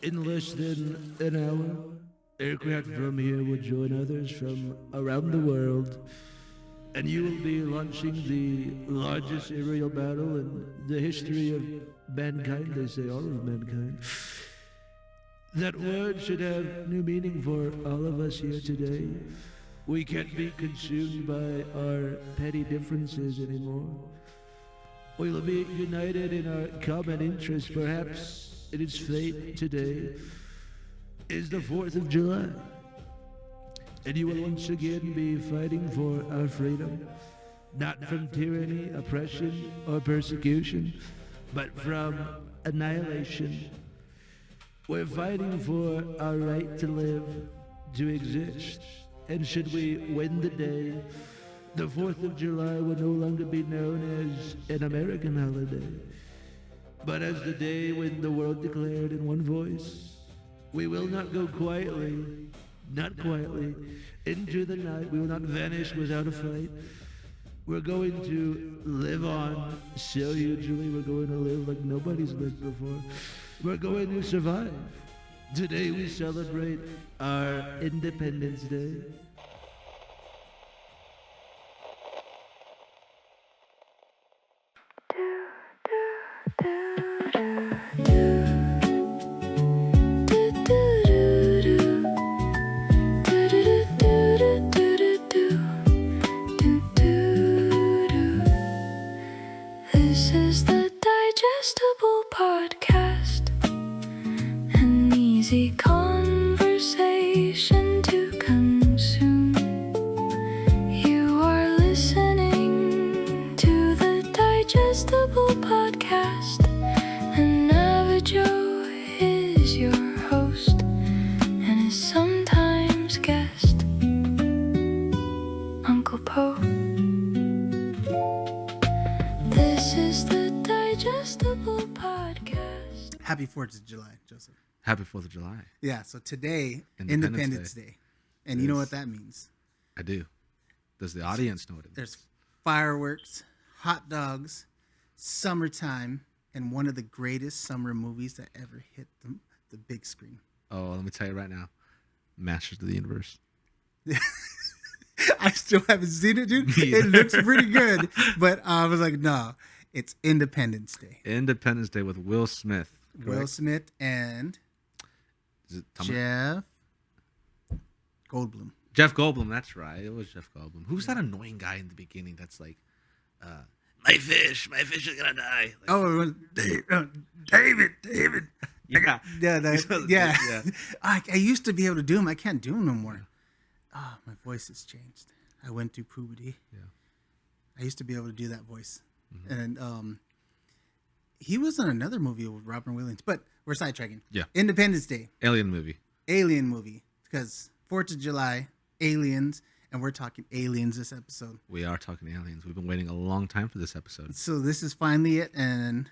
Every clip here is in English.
In less than an hour, aircraft from here will join others from around the world, and you will be launching the largest aerial battle in the history of mankind. They say all of mankind. That word should have new meaning for all of us here today. We can't be consumed by our petty differences anymore. We will be united in our common interest. Perhaps in its fate today is the 4th of July. And you will once again be fighting for our freedom, not from tyranny, oppression, or persecution, but from annihilation. We're fighting for our right to live, to exist. And should we win the day, the 4th of July will no longer be known as an American holiday, but as the day when the world declared in one voice, we will not go quietly, not quietly, into the night. We will not vanish without a fight. We're going to live on so hugely. We're going to live like nobody's lived before. We're going to survive. Today we celebrate our Independence Day. This is the Digestible podcast, an easy conversation to consume. You are listening to the Digestible podcast, and Navajo is your host and is sometimes guest, Uncle Poe. This is the Digestible podcast. Happy 4th of July, Joseph. Happy 4th of July. Yeah, so today, Independence Independence Day. And you know what that means? I do. Does the audience know what it means? There's fireworks, hot dogs, summertime, and one of the greatest summer movies that ever hit the big screen. Oh, let me tell you right now. Masters of the Universe. I still haven't seen it, dude. Me It either. looks pretty good, but I was like, no, it's Independence Day. Independence Day with Will Smith. Will correct? Smith and Is it Jeff Goldblum. Jeff Goldblum, that's right. It was Jeff Goldblum. Who's that annoying guy in the beginning that's like, my fish is gonna die. Like, Oh, David. yeah. Yeah. I used to be able to do them. I can't do them no more. Oh, my voice has changed. I went through puberty. Yeah. I used to be able to do that voice. And he was in another movie with Robin Williams, but we're sidetracking. Yeah. Independence Day, Alien movie. alien movie, because 4th of July, aliens, and we're talking aliens this episode. We are talking aliens. We've been waiting a long time for this episode. So this is finally it. And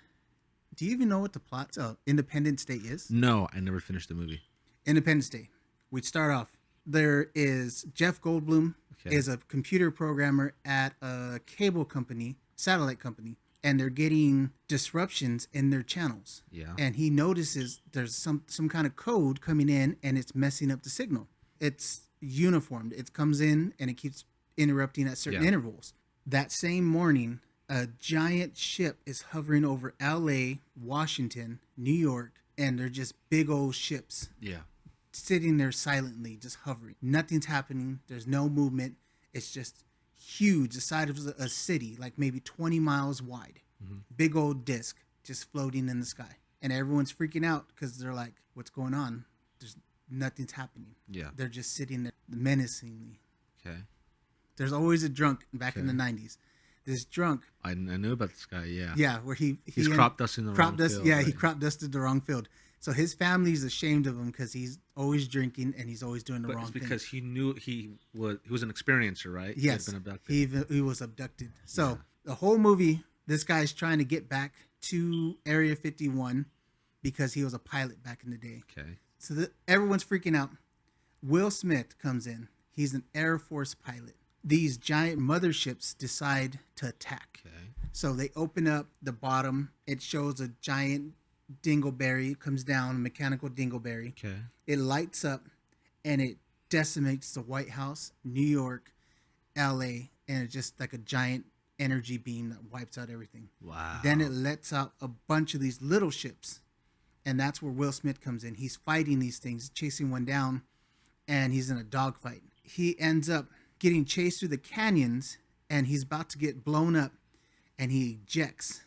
do you even know what the plot of Independence Day is? No, I never finished the movie. Independence Day. We'd start off. There is Jeff Goldblum is a computer programmer at a cable company, satellite company, and they're getting disruptions in their channels. Yeah. And he notices there's some kind of code coming in and it's messing up the signal. It's uniformed. It comes in and it keeps interrupting at certain intervals. That same morning, a giant ship is hovering over LA, Washington, New York, and they're just big old ships. Yeah. Sitting there silently, just hovering. Nothing's happening. There's no movement. It's just huge, the size of a city, like maybe 20 miles wide. Big old disc just floating in the sky. And everyone's freaking out because they're like, what's going on? There's nothing's happening. Yeah. They're just sitting there menacingly. Okay. There's always a drunk back in the 90s. This drunk. I knew about this guy, yeah. Yeah, where He's crop dusting the wrong field. Yeah, right? he crop dusted the wrong field. So his family's ashamed of him because he's always drinking and he's always doing the But wrong it's thing. because he knew he was an experiencer, right? Yes, He had been abducted. he was abducted. So the whole movie, this guy's trying to get back to Area 51 because he was a pilot back in the day. Okay. So everyone's freaking out. Will Smith comes in. He's an Air Force pilot. these giant motherships decide to attack. Okay. So they open up the bottom. It shows a giant dingleberry. It comes down, a mechanical dingleberry. Okay. It lights up and it decimates the White House, New York, LA, and it's just like a giant energy beam that wipes out everything. Wow. Then it lets out a bunch of these little ships. And that's where Will Smith comes in. He's fighting these things, chasing one down, and he's in a dogfight. He ends up getting chased through the canyons, and he's about to get blown up, and he ejects.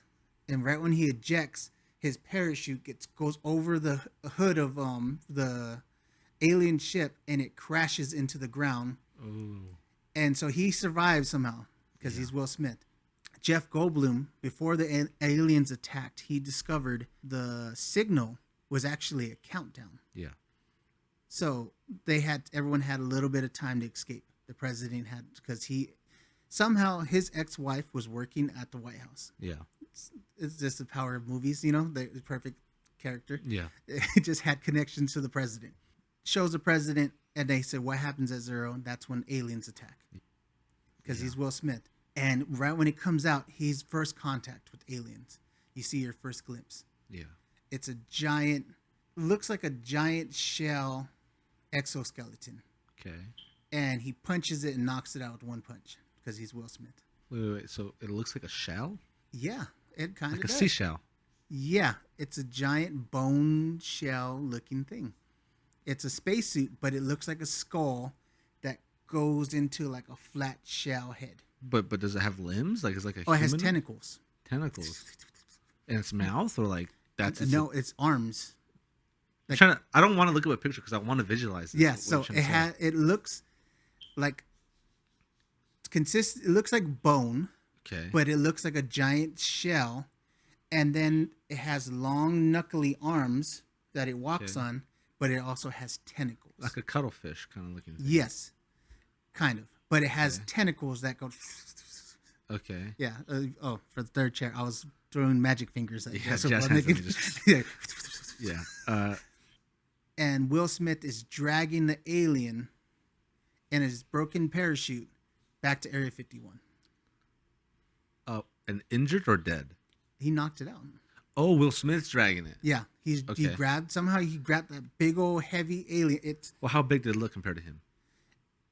And right when he ejects, his parachute goes over the hood of the alien ship, and it crashes into the ground. Ooh. And so he survives somehow because he's Will Smith. Jeff Goldblum, before the aliens attacked, he discovered the signal was actually a countdown. Yeah. So everyone had a little bit of time to escape. The president had, because somehow his ex-wife was working at the White House. Yeah. It's just the power of movies, the perfect character. Yeah. It just had connections to the president. Shows the president, and they said, what happens at 0? And that's when aliens attack. Because he's Will Smith. And right when it comes out, he's first contact with aliens. You see your first glimpse. Yeah. It's looks like a giant shell exoskeleton. Okay. And he punches it and knocks it out with one punch because he's Will Smith. Wait. So it looks like a shell? Yeah, it kind of Like a does. seashell? Yeah, it's a giant bone shell looking thing. It's a spacesuit, but it looks like a skull that goes into like a flat shell head. But does it have limbs? Like it's like a Oh, it has human? tentacles. Tentacles. In its mouth, or like that's its, No, it's arms. I don't want to look at a picture because I want to visualize it. Yeah, so it looks like it looks like bone, Okay. but it looks like a giant shell, and then it has long knuckly arms that it walks on, but it also has tentacles. Like a cuttlefish kind of looking thing. Yes, kind of, but it has tentacles that go. Okay. Yeah. For the third chair, I was throwing magic fingers at Yeah, so jazz I'm hands making- at yeah. Yeah. And Will Smith is dragging the alien in his broken parachute back to Area 51. And injured or dead? He knocked it out. Oh, Will Smith's dragging it. Yeah, he Okay. grabbed that big old heavy alien. Well, how big did it look compared to him?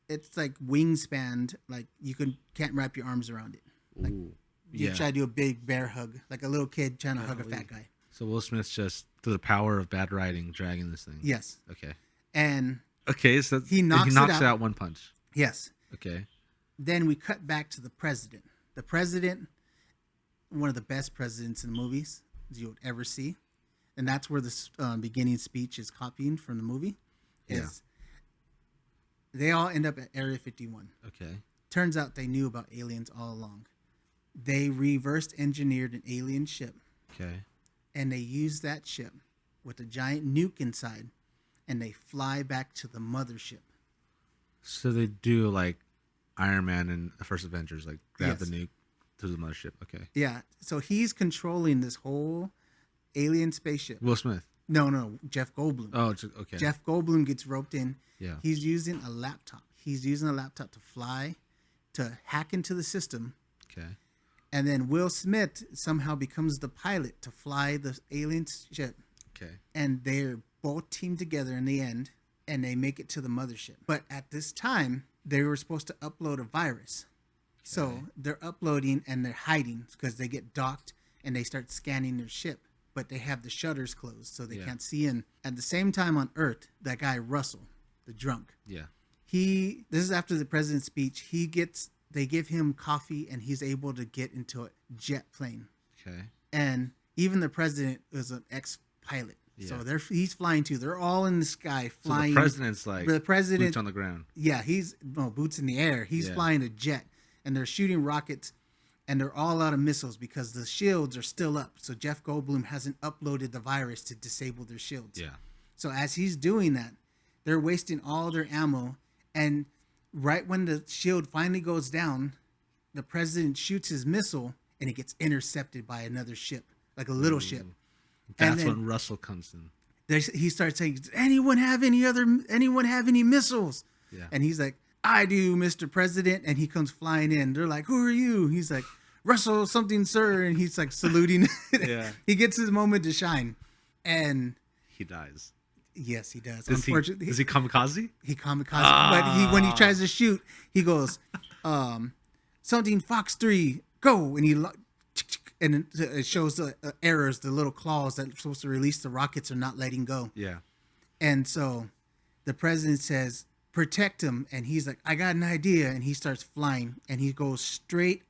It's like wingspan, like you can't wrap your arms around it. Like Ooh. you Yeah. try to do a big bear hug, like a little kid trying to hug a fat guy. So Will Smith's just through the power of bad writing dragging this thing. Yes, Okay. and Okay. So He knocks it it out. out one punch. yes. Okay. Then we cut back to the president. The president, one of the best presidents in the movies you would ever see, and that's where the beginning speech is copying from the movie. Is they all end up at Area 51. Okay. Turns out they knew about aliens all along. They reversed engineered an alien ship, Okay. and they used that ship with a giant nuke inside, and they fly back to the mothership. So they do like Iron Man and the First Avengers, like grab Yes. the nuke to the mothership. Okay. Yeah, so he's controlling this whole alien spaceship. Will Smith. No, Jeff Goldblum. Oh, okay. Jeff Goldblum gets roped in. Yeah. He's using a laptop. He's using a laptop to fly, to hack into the system. Okay. And then Will Smith somehow becomes the pilot to fly the alien ship. Okay. And they're both teamed together in the end, and they make it to the mothership. But at this time, they were supposed to upload a virus. So they're uploading and they're hiding because they get docked and they start scanning their ship. But they have the shutters closed so they can't see in. At the same time on Earth, that guy Russell, the drunk, Yeah. this is after the president's speech. They give him coffee and he's able to get into a jet plane. Okay. And even the president is an ex-pilot. Yeah. So he's flying too. They're all in the sky So flying. the president's like the president, boots on the ground. yeah, boots in the air. He's flying a jet, and they're shooting rockets, and they're all out of missiles because the shields are still up. So Jeff Goldblum hasn't uploaded the virus to disable their shields. Yeah. So as he's doing that, they're wasting all their ammo, and right when the shield finally goes down, the president shoots his missile, and it gets intercepted by another ship, like a little ship. That's then- when Russell comes in. He starts saying, "Does anyone have any missiles?" Yeah. And he's like, I do, Mr. President. And he comes flying in. They're like, who are you? He's like, Russell something, sir. And he's like saluting. Yeah. He gets his moment to shine. And He dies. yes, he does. Is Unfortunately, he kamikaze? he kamikaze. But when he tries to shoot, he goes, something Fox 3, go. And and it shows the errors, the little claws that are supposed to release the rockets are not letting go. Yeah. And so the president says, protect him. And he's like, I got an idea. And he starts flying. And he goes straight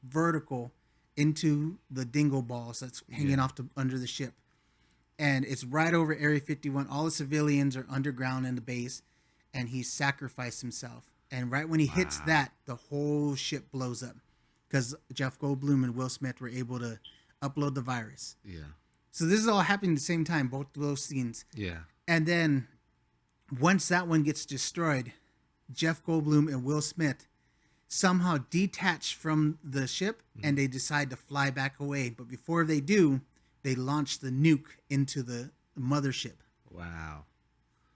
vertical into the dingo balls that's hanging off under the ship. And it's right over Area 51. All the civilians are underground in the base. And he sacrificed himself. And right when he hits that, the whole ship blows up. Because Jeff Goldblum and Will Smith were able to upload the virus. Yeah. So this is all happening at the same time, both of those scenes. Yeah. And then once that one gets destroyed, Jeff Goldblum and Will Smith somehow detach from the ship and they decide to fly back away. But before they do, they launch the nuke into the mothership. Wow.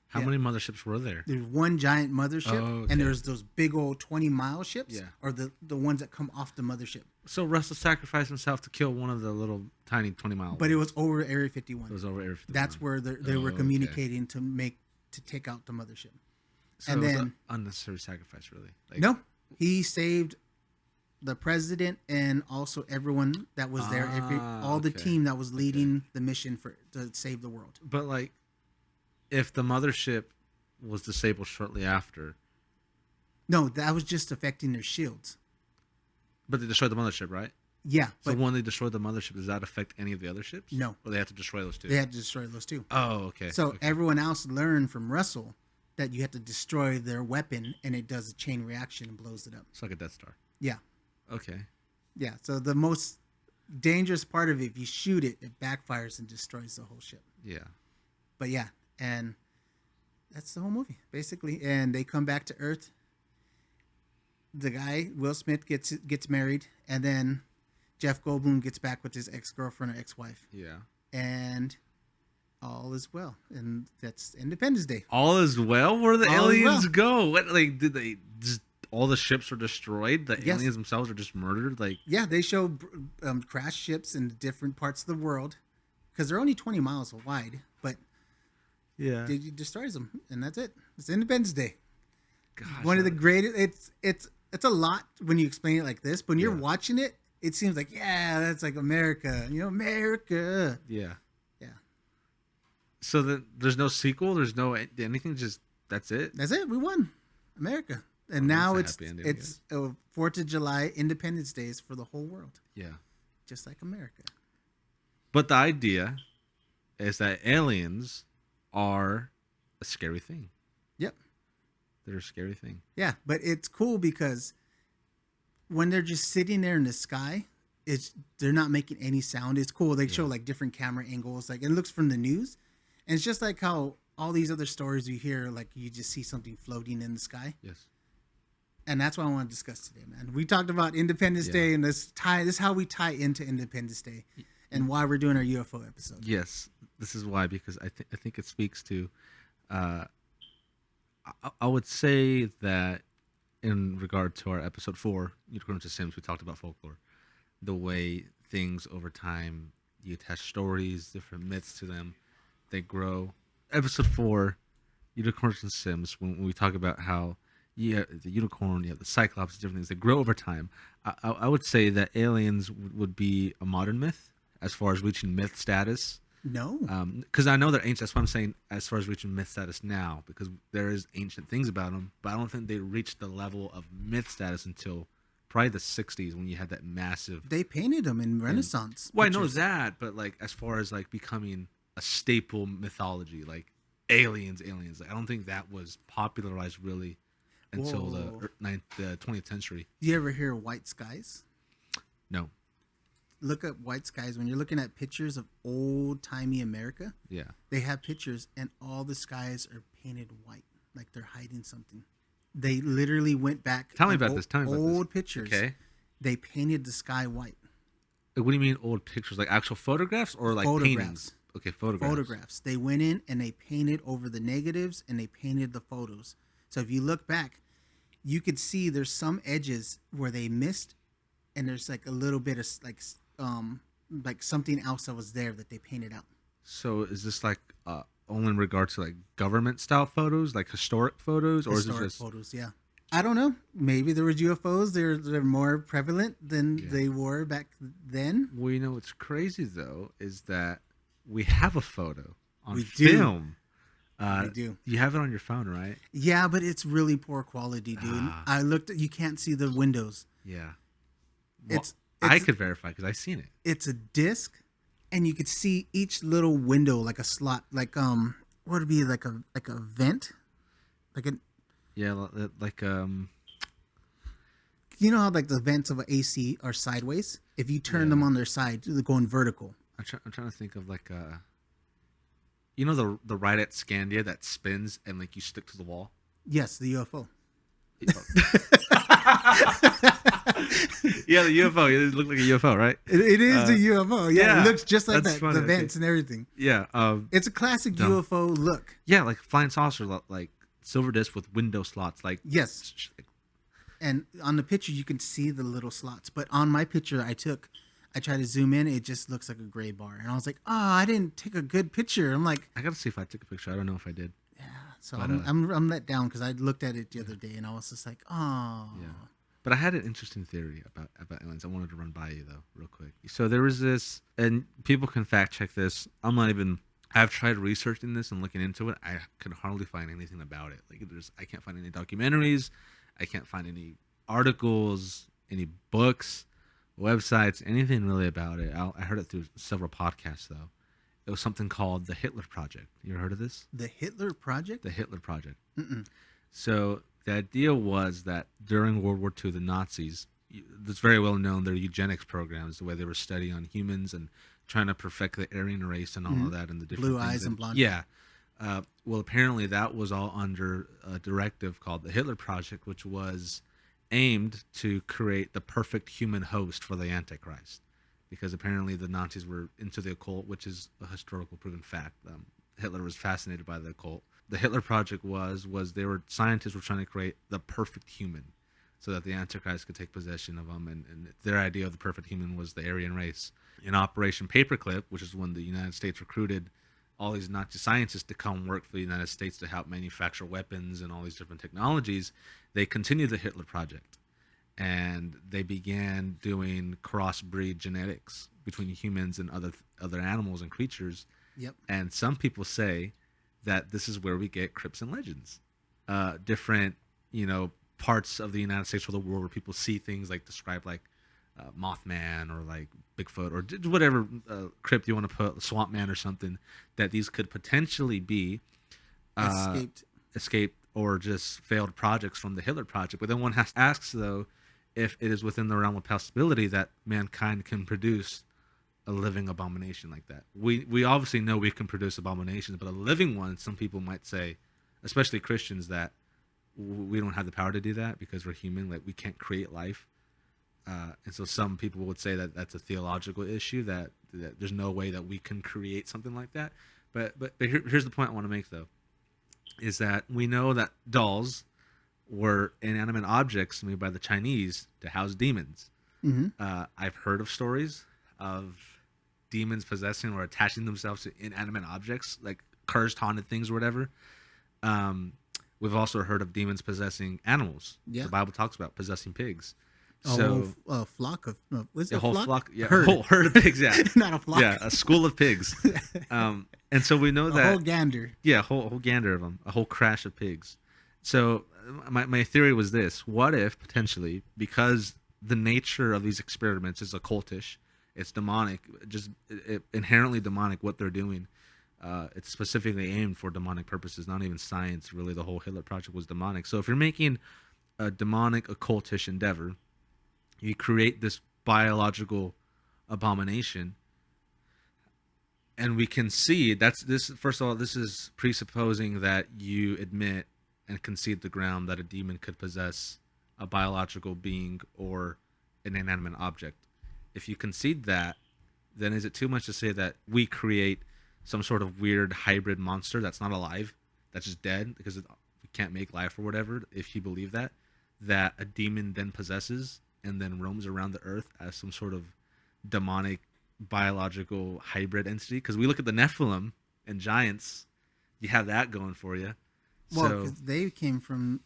How many motherships were there? There's one giant mothership, and there's those big old 20-mile ships, or the ones that come off the mothership. So Russell sacrificed himself to kill one of the little tiny 20-mile. But it was over Area 51. It was over Area 51. That's where they were communicating to take out the mothership. So and it was then an unnecessary sacrifice, really. Like, no, he saved the president and also everyone that was there, all the team that was leading the mission to save the world. But like, if the mothership was disabled shortly after, no, that was just affecting their shields. But they destroyed the mothership, right? Yeah. So when they destroyed the mothership, does that affect any of the other ships? No. Or they have to destroy those two? They had to destroy those two. Oh, okay. So everyone else learned from Russell that you have to destroy their weapon, and it does a chain reaction and blows it up. It's like a Death Star. Yeah. Okay. Yeah. So the most dangerous part of it, if you shoot it, it backfires and destroys the whole ship. Yeah. But yeah, and that's the whole movie, basically. And they come back to Earth. The guy, Will Smith, gets married, and then Jeff Goldblum gets back with his ex-girlfriend or ex-wife. Yeah. And all is well. And that's Independence Day. All is well? Where did the All is aliens well. go? What, like, did they just, all the ships were destroyed? The Yes. aliens themselves are just murdered? Like, Yeah, they show crash ships in different parts of the world because they're only 20 miles wide, but yeah. they destroys them, and that's it. It's Independence Day. Gosh, One of the greatest. It's a lot when you explain it like this, but when you're watching it, it seems like, yeah, that's like America. You know, America. Yeah. Yeah. So there's no sequel? There's no anything? Just, that's it? That's it. We won. America. And now that's it's a happy ending, 4th of July, Independence Day is for the whole world, Yeah. just like America. But the idea is that aliens are a scary thing. Yep. They're a scary thing. Yeah, but it's cool because when they're just sitting there in the sky, they're not making any sound. It's cool. They show like different camera angles, like it looks from the news, and it's just like how all these other stories you hear, like you just see something floating in the sky. Yes. And that's what I want to discuss today, man. We talked about Independence Day, and this is how we tie into Independence Day, and why we're doing our UFO episode. Yes, this is why, because I think it speaks to. I would say that in regard to our episode 4, Unicorns and Sims, we talked about folklore, the way things over time, you attach stories, different myths to them, they grow. Episode 4, Unicorns and Sims, when we talk about how the unicorn, you have the cyclops, different things that grow over time. I would say that aliens would be a modern myth as far as reaching myth status. No. Because I know they're ancient. That's what I'm saying as far as reaching myth status now, because there is ancient things about them, but I don't think they reached the level of myth status until probably the 60s when you had that massive... They painted them in Renaissance. Well, I know pictures. that, but like as far as like becoming a staple mythology, like aliens, like, I don't think that was popularized really until the 20th century. Do you ever hear white skies? No. Look at white skies. When you're looking at pictures of old-timey America, Yeah. they have pictures, and all the skies are painted white, like they're hiding something. They literally went back. Tell me on about this. Tell me about old this. pictures. Okay. They painted the sky white. What do you mean old pictures? Like actual photographs or like Photographs. paintings? Okay, photographs. Photographs. They went in and they painted over the negatives and they painted the photos. So if you look back, you could see there's some edges where they missed, and there's like a little bit of like something else that was there that they painted out. So is this like only in regard to like government style photos, like historic photos, or Historic is it just photos, yeah. I don't know. Maybe there was UFOs. They're more prevalent than they were back then. Well, you know what's crazy though is that we have a photo on We do. film. We do. You have it on your phone, right? Yeah, but it's really poor quality, dude. I looked at, you can't see the windows. Yeah. Well, It's I could verify because I've seen it. it's a disc, and you could see each little window like a slot, like what would it be, like a vent, like a, Yeah, like you know how like the vents of an AC are sideways. If you turn them on their side, they're going vertical. I'm trying to think of like you know the ride at Scandia that spins and like you stick to the wall. Yes, the UFO. Yeah, the UFO. It looked like a UFO, right? It is the UFO. Yeah, yeah, it looks just like that's that. funny, The okay. vents and everything. Yeah. It's a classic Dumb. UFO look. Yeah, like flying saucer, like silver disc with window slots. Like Yes. And on the picture, you can see the little slots. But on my picture I tried to zoom in. It just looks like a gray bar. And I was like, oh, I didn't take a good picture. I'm like, I gotta see if I took a picture. I don't know if I did. so But, I'm let down because I looked at it the other day and I was just like, oh. Yeah. But I had an interesting theory about aliens. I wanted to run by you though, real quick. So there was this, and people can fact check this. I've tried researching this and looking into it. I can hardly find anything about it. Like I can't find any documentaries. I can't find any articles, any books, websites, anything really about it. I heard it through several podcasts though. It was something called the Hitler Project. You ever heard of this? The Hitler Project? The Hitler Project. Mm-mm. So the idea was that during World War II, the Nazis, it's very well known, their eugenics programs, the way they were studying on humans and trying to perfect the Aryan race and all of that, and the different Blue things eyes that- and blonde. Yeah. Well, apparently that was all under a directive called the Hitler Project, which was aimed to create the perfect human host for the Antichrist. Because apparently the Nazis were into the occult, which is a historical proven fact. Hitler was fascinated by the occult. The Hitler Project was scientists were trying to create the perfect human, so that the Antichrist could take possession of them. And their idea of the perfect human was the Aryan race. In Operation Paperclip, which is when the United States recruited all these Nazi scientists to come work for the United States to help manufacture weapons and all these different technologies, they continued the Hitler Project. And they began doing crossbreed genetics between humans and other animals and creatures. Yep. And some people say that this is where we get crypts and legends, different parts of the United States or the world where people see things like described like Mothman or like Bigfoot or whatever crypt you want to put, Swamp Man or something. That these could potentially be escaped or just failed projects from the Hitler Project. But then one has to ask though, if it is within the realm of possibility that mankind can produce a living abomination like that. We obviously know we can produce abominations, but a living one, some people might say, especially Christians, that we don't have the power to do that because we're human, like we can't create life. And so some people would say that that's a theological issue, that there's no way that we can create something like that. But here's the point I want to make though, is that we know that dolls were inanimate objects made by the Chinese to house demons. Mm-hmm. I've heard of stories of demons possessing or attaching themselves to inanimate objects, like cursed, haunted things or whatever. We've also heard of demons possessing animals. Yeah. The Bible talks about possessing pigs. A flock of what's it? A whole flock, yeah, Herd. a whole herd of pigs, yeah. Not a flock. Yeah, a school of pigs. And so we know A that whole gander. yeah, a whole gander of them, a whole crash of pigs. So my theory was this: what if potentially, because the nature of these experiments is occultish, it's demonic, just inherently demonic what they're doing. It's specifically aimed for demonic purposes, not even science. Really, the whole Hitler Project was demonic. So if you're making a demonic occultish endeavor, you create this biological abomination, and we can see that's this. First of all, this is presupposing that you admit and concede the ground that a demon could possess a biological being or an inanimate object. If you concede that, then is it too much to say that we create some sort of weird hybrid monster that's not alive, that's just dead because we can't make life or whatever, if you believe that? that a demon then possesses and then roams around the earth as some sort of demonic biological hybrid entity. Because we look at the Nephilim and giants, you have that going for you. Well, So because they came from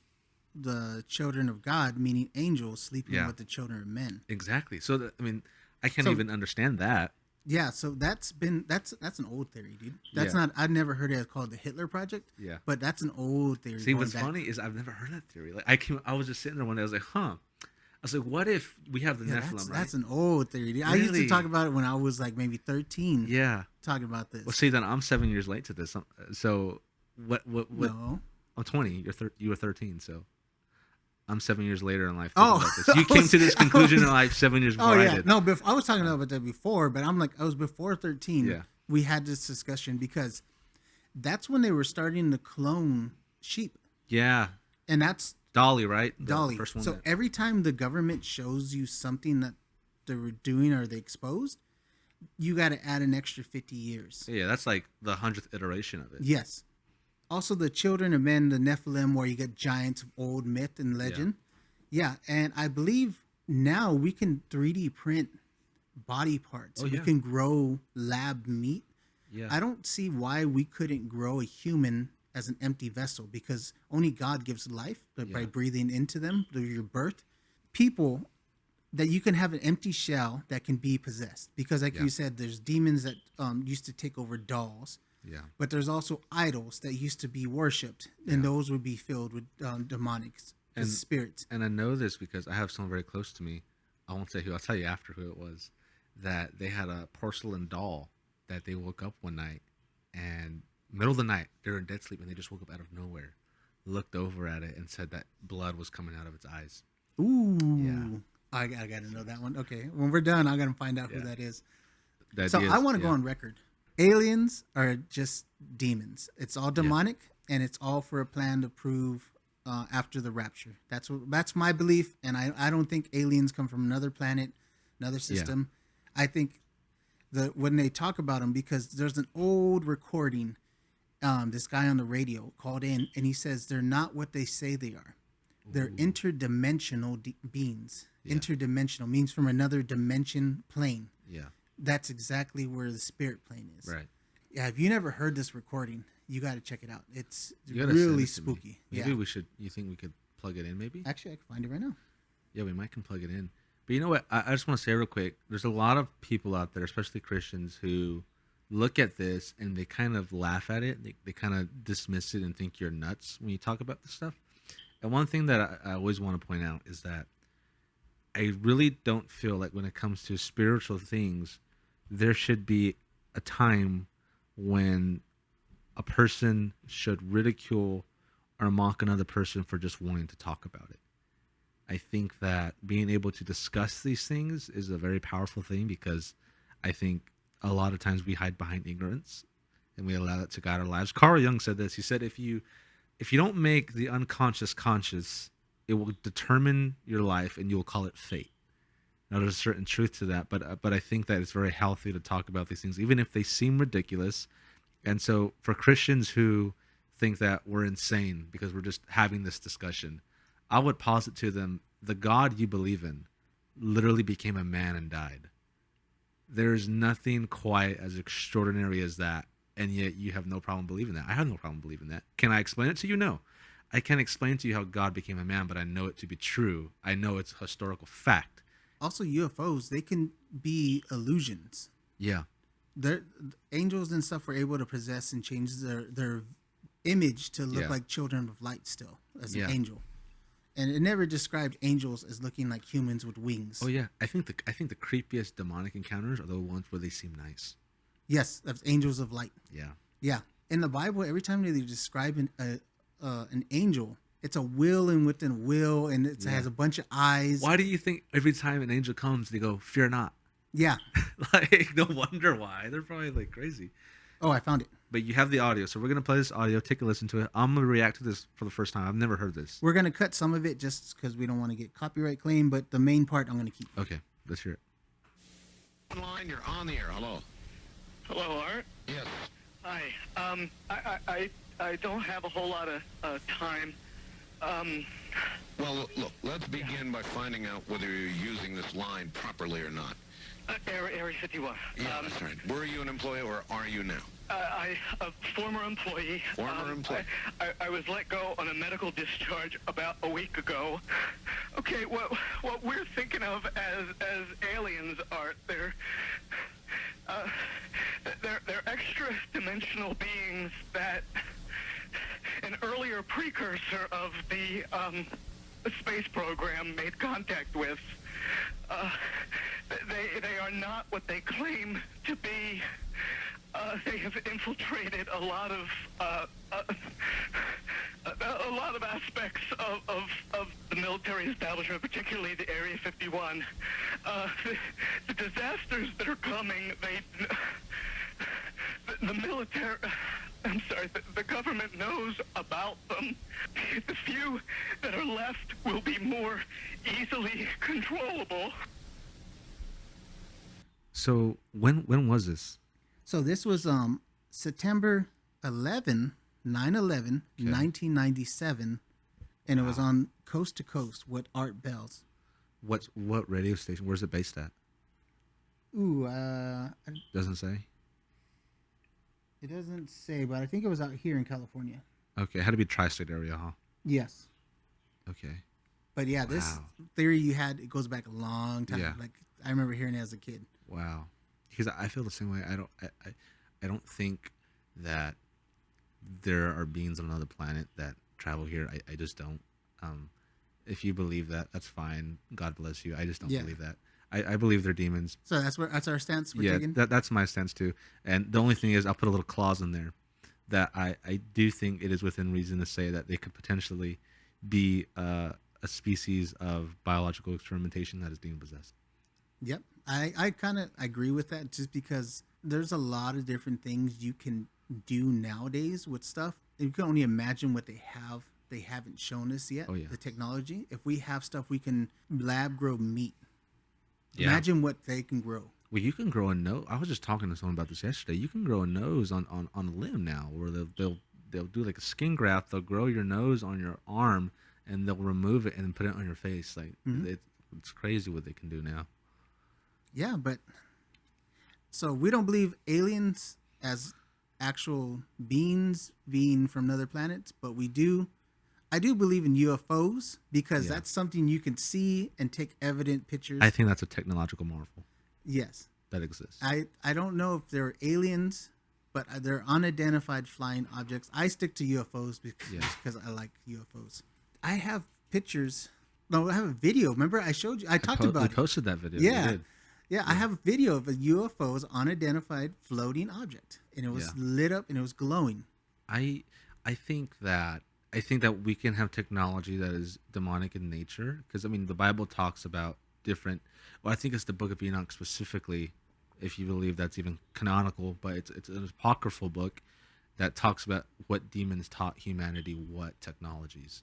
the children of God, meaning angels sleeping with the children of men. exactly. So I mean, I can't So- even understand that. Yeah, so that's an old theory, dude. That's Yeah. not. I've never heard it called the Hitler Project. Yeah. But that's an old theory. See, going what's back. funny is I've never heard that theory. Like I was just sitting there one day, I was like, I was like, what if we have the Yeah, Nephilim, right? that's an old theory. Dude. I used to Really? talk about it when I was like maybe 13. Yeah. Talking about this. Well, see, then I'm 7 years late to this. So what? No. I'm 20. You were 13. So I'm 7 years later in life. Oh. About this. You came to this conclusion in life 7 years before Oh I yeah, did. no. I was talking about that before, but I'm like, I was before 13. Yeah. We had this discussion because that's when they were starting to clone sheep, Yeah. and that's Dolly, right? The Dolly. First one So that- every time the government shows you something that they were doing or they exposed, you got to add an extra 50 years. yeah, that's like the 100th iteration of it. Yes. Also, the children of men, the Nephilim, where you get giants of old myth and legend. Yeah, and I believe now we can 3D print body parts. Oh, We yeah. can grow lab meat. Yeah. I don't see why we couldn't grow a human as an empty vessel, because only God gives life by breathing into them through your birth. People that you can have an empty shell that can be possessed, because like you said, there's demons that used to take over dolls. Yeah. But there's also idols that used to be worshipped, and those would be filled with demonic spirits. And I know this because I have someone very close to me. I won't say who. I'll tell you after who it was. That they had a porcelain doll that they woke up one night, and middle of the night, they were in dead sleep, and they just woke up out of nowhere, looked over at it, and said that blood was coming out of its eyes. Ooh. Yeah. I got to know that one. Okay. When we're done, I'm going to find out who Yeah. that is. The So idea I is- want to go on record. Aliens are just demons. It's all demonic, and it's all for a plan to prove after the rapture. That's my belief, and I don't think aliens come from another planet, another system. I think when they talk about them, because there's an old recording, this guy on the radio called in, and he says they're not what they say they are. They're interdimensional beings. Yeah. Interdimensional means from another dimension plane. Yeah. That's exactly where the spirit plane is. Right. Yeah, if you never heard this recording, you got to check it out. It's You gotta send really it to me. spooky. Maybe Yeah. we should. You think we could plug it in? Maybe. Actually, I can find it right now. Yeah, we might can plug it in. But you know what? I just want to say real quick. There's a lot of people out there, especially Christians, who look at this and they kind of laugh at it. They kind of dismiss it and think you're nuts when you talk about this stuff. And one thing that I always want to point out is that I really don't feel like when it comes to spiritual things, there should be a time when a person should ridicule or mock another person for just wanting to talk about it. I think that being able to discuss these things is a very powerful thing, because I think a lot of times we hide behind ignorance and we allow that to guide our lives. Carl Jung said this. He said, if you don't make the unconscious conscious, it will determine your life and you will call it fate. Now, there's a certain truth to that, but I think that it's very healthy to talk about these things, even if they seem ridiculous. And so for Christians who think that we're insane because we're just having this discussion, I would posit to them, the God you believe in literally became a man and died. There's nothing quite as extraordinary as that, and yet you have no problem believing that. I have no problem believing that. Can I explain it to you? No. I can't explain to you how God became a man, but I know it to be true. I know it's a historical fact. Also, UFOs, they can be illusions. Yeah. Angels and stuff were able to possess and change their image to look Yeah. like children of light still as Yeah. an angel. And it never described angels as looking like humans with wings. Oh yeah. I think the creepiest demonic encounters are the ones where they seem nice. Yes, that's angels of light. Yeah. Yeah. In the Bible, every time they describe an angel, it's a will and within a will, and it has a bunch of eyes. Why do you think every time an angel comes, they go, "Fear not"? Yeah. Like, no wonder why. They're probably like crazy. Oh, I found it. But you have the audio, so we're gonna play this audio. Take a listen to it. I'm gonna react to this for the first time. I've never heard this. We're going to cut some of it just because we don't want to get copyright claim, but the main part I'm going to keep. Okay, let's hear it. Online, you're on the air. Hello. Hello, Art. Yes. Hi. I don't have a whole lot of time, Well, look, let's begin by finding out whether you're using this line properly or not. Area 51. Yeah, that's right. Were you an employee or are you now? A former employee. Former employee. I was let go on a medical discharge about a week ago. Okay, what we're thinking of as aliens are they're extra dimensional beings that an earlier precursor of the space program made contact with. They are not what they claim to be. They have infiltrated a lot of aspects of the military establishment, particularly the Area 51. The disasters that are coming, the military. I'm sorry, the government knows about them. The few that are left will be more easily controllable. So when was this? So this was September 11, 9/11, 1997, and it was on Coast to Coast with Art Bells. What radio station? Where's it based at? Ooh, Doesn't say. it doesn't say, but I think it was out here in California. Okay, it had to be tri-state area, huh? Yes. Okay. But yeah, this Wow. theory you had, it goes back a long time. Yeah. Like I remember hearing it as a kid. Wow. Because I feel the same way. I don't think that there are beings on another planet that travel here. I just don't. If you believe that, that's fine. God bless you. I just don't Yeah. believe that. I believe they're demons. So that's our stance we're Yeah, taking. that's my stance too. And the only thing is, I'll put a little clause in there that I do think it is within reason to say that they could potentially be a species of biological experimentation that is demon possessed. Yep. I kind of agree with that just because there's a lot of different things you can do nowadays with stuff. You can only imagine what they haven't shown us yet. Oh, yeah. The technology. If we have stuff, we can lab grow meat. Yeah. Imagine what they can grow. Well, you can grow a nose. I was just talking to someone about this yesterday. You can grow a nose on a limb now, where they'll do like a skin graft. They'll grow your nose on your arm, and they'll remove it and put it on your face. Like it's crazy what they can do now. Yeah, but so we don't believe aliens as actual beings being from other planets, but I do believe in UFOs because Yeah. that's something you can see and take evident pictures. I think that's a technological marvel Yes. that exists. I don't know if they're aliens, but they're unidentified flying objects. I stick to UFOs because I like UFOs. I have pictures. No, I have a video. Remember I showed you? I talked about We it. posted that video. Yeah. We did. Yeah, I have a video of a UFO's unidentified floating object, and it was Yeah. lit up and it was glowing. I think that we can have technology that is demonic in nature, because I mean the Bible talks about different. Well, I think it's the Book of Enoch specifically, if you believe that's even canonical, but it's an apocryphal book that talks about what demons taught humanity what technologies.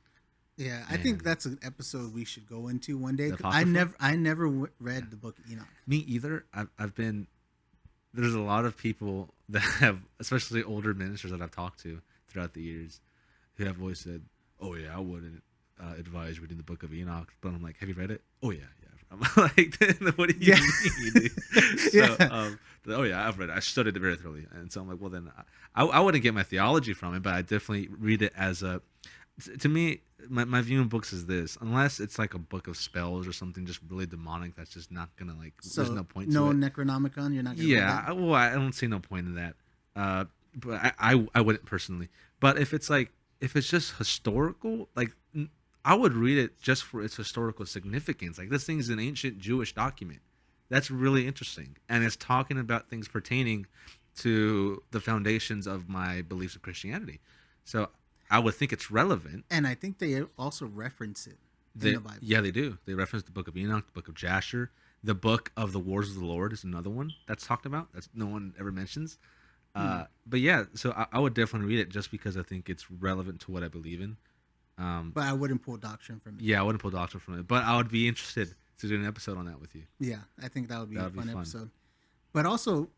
Yeah, I think And- that's an episode we should go into one day. The 'Cause I Apocrypha? never read the Book of Enoch. Me either. I've been. There's a lot of people that have, especially older ministers that I've talked to throughout the years, who have always said, "Oh yeah, I wouldn't advise reading the Book of Enoch." But I'm like, "Have you read it?" "Oh yeah, yeah." I'm like, "What do you mean?" Dude? So, Yeah. oh yeah, I've read it. I studied it very thoroughly, and so I'm like, well then, I wouldn't get my theology from it, but I definitely read it as a. To me, my view in books is this: unless it's like a book of spells or something just really demonic, that's just not gonna like. So there's no point no to it. Necronomicon. You're not. Gonna read Yeah, that? well, I don't see no point in that. But I wouldn't personally. But if it's just historical, like I would read it just for its historical significance. Like this thing is an ancient Jewish document. That's really interesting, and it's talking about things pertaining to the foundations of my beliefs of Christianity. So I would think it's relevant. And I think they also reference it in the Bible. Yeah, they do. They reference the Book of Enoch, the Book of Jasher, the Book of the Wars of the Lord is another one that's talked about. That's no one ever mentions. But yeah, so I would definitely read it just because I think it's relevant to what I believe in. But I wouldn't pull doctrine from it. Yeah, I wouldn't pull doctrine from it, but I would be interested to do an episode on that with you. Yeah, I think that would be a That'd be fun fun. episode. But also,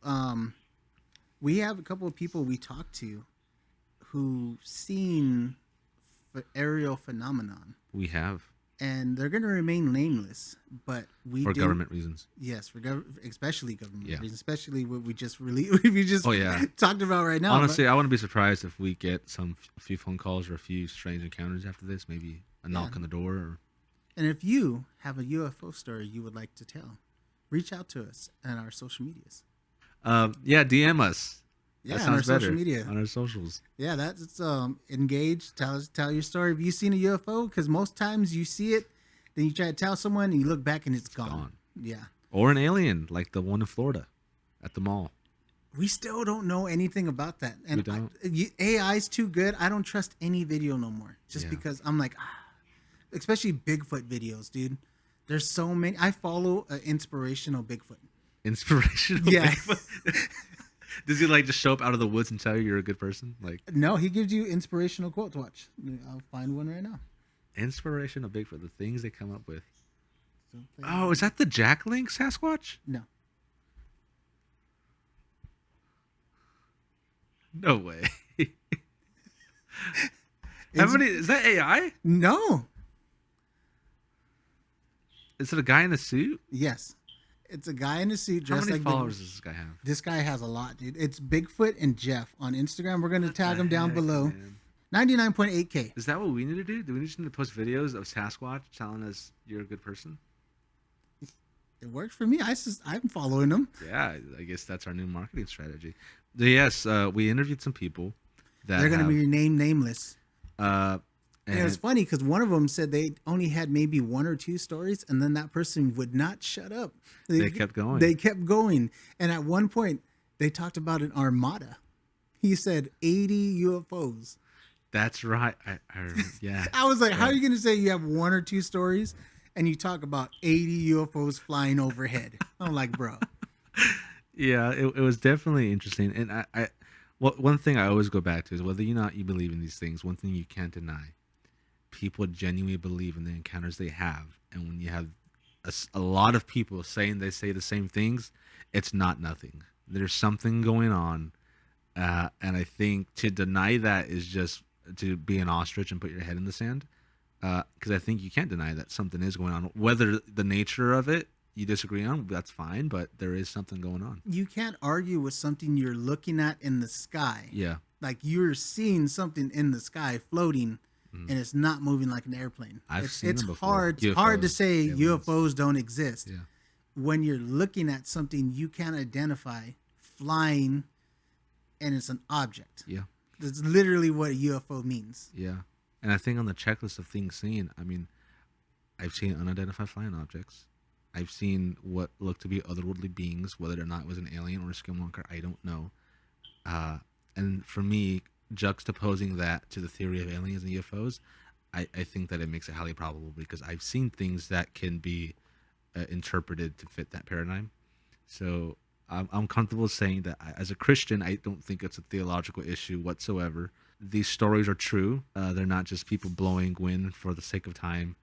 we have a couple of people we talked to who seen aerial phenomenon, We have and they're going to remain nameless. But for government reasons. Yes, for especially government Yeah. reasons, especially what we just Oh, yeah. talked about right now. Honestly, I wouldn't be surprised if we get a few phone calls or a few strange encounters after this. Maybe a knock on the door. Or... And if you have a UFO story you would like to tell, reach out to us on our social medias. DM us. Yeah, That on our sounds better. social media. On our socials. Yeah, that's engage. Tell your story. Have you seen a UFO? Because most times you see it, then you try to tell someone, and you look back and it's gone. Yeah. Or an alien, like the one in Florida at the mall. We still don't know anything about that. And We don't? AI's too good. I don't trust any video no more. Just Yeah. because I'm like, especially Bigfoot videos, dude. There's so many. I follow inspirational Bigfoot. Inspirational. Yeah. Does he like just show up out of the woods and tell you you're a good person? Like No, he gives you inspirational quotes. Watch. I'll find one right now. inspiration of Bigfoot, the things they come up with. Oh, is that the Jack Link Sasquatch? No. No way. Is that AI? No. Is it a guy in a suit? Yes. It's a guy in a suit How dressed many like followers Bigfoot. does this guy have? This guy has a lot, dude. It's Bigfoot and Jeff on Instagram. We're going to tag them down Heck, below. man. 99.8K. Is that what we need to do? Do we just need to post videos of Sasquatch telling us you're a good person? It worked for me. I'm following them. Yeah, I guess that's our new marketing strategy. Yes, we interviewed some people that They're going to have, be nameless. and And it's funny because one of them said they only had maybe one or two stories, and then that person would not shut up. They kept going. They kept going. And at one point, they talked about an armada. He said 80 UFOs. That's right. Yeah. I was like, how are you going to say you have one or two stories and you talk about 80 UFOs flying overhead? I'm like, bro. Yeah, it was definitely interesting. And one thing I always go back to is whether or not you believe in these things, one thing you can't deny, people genuinely believe in the encounters they have. And when you have a lot of people saying they say the same things, it's not nothing. There's something going on. And I think to deny that is just to be an ostrich and put your head in the sand. Because I think you can't deny that something is going on. Whether the nature of it you disagree on, that's fine, but there is something going on. You can't argue with something you're looking at in the sky. Yeah. Like you're seeing something in the sky floating and it's not moving like an airplane. I've seen them before. Hard. It's hard to UFOs, say aliens. UFOs don't exist. Yeah. When you're looking at something you can't identify flying and it's an object. Yeah. That's literally what a UFO means. Yeah. And I think on the checklist of things seen, I mean, I've seen unidentified flying objects. I've seen what look to be otherworldly beings, whether or not it was an alien or a skinwalker, I don't know. And for me, juxtaposing that to the theory of aliens and UFOs, I think that it makes it highly probable because I've seen things that can be interpreted to fit that paradigm. So I'm comfortable saying that as a Christian, I don't think it's a theological issue whatsoever. These stories are true. They're not just people blowing wind for the sake of time.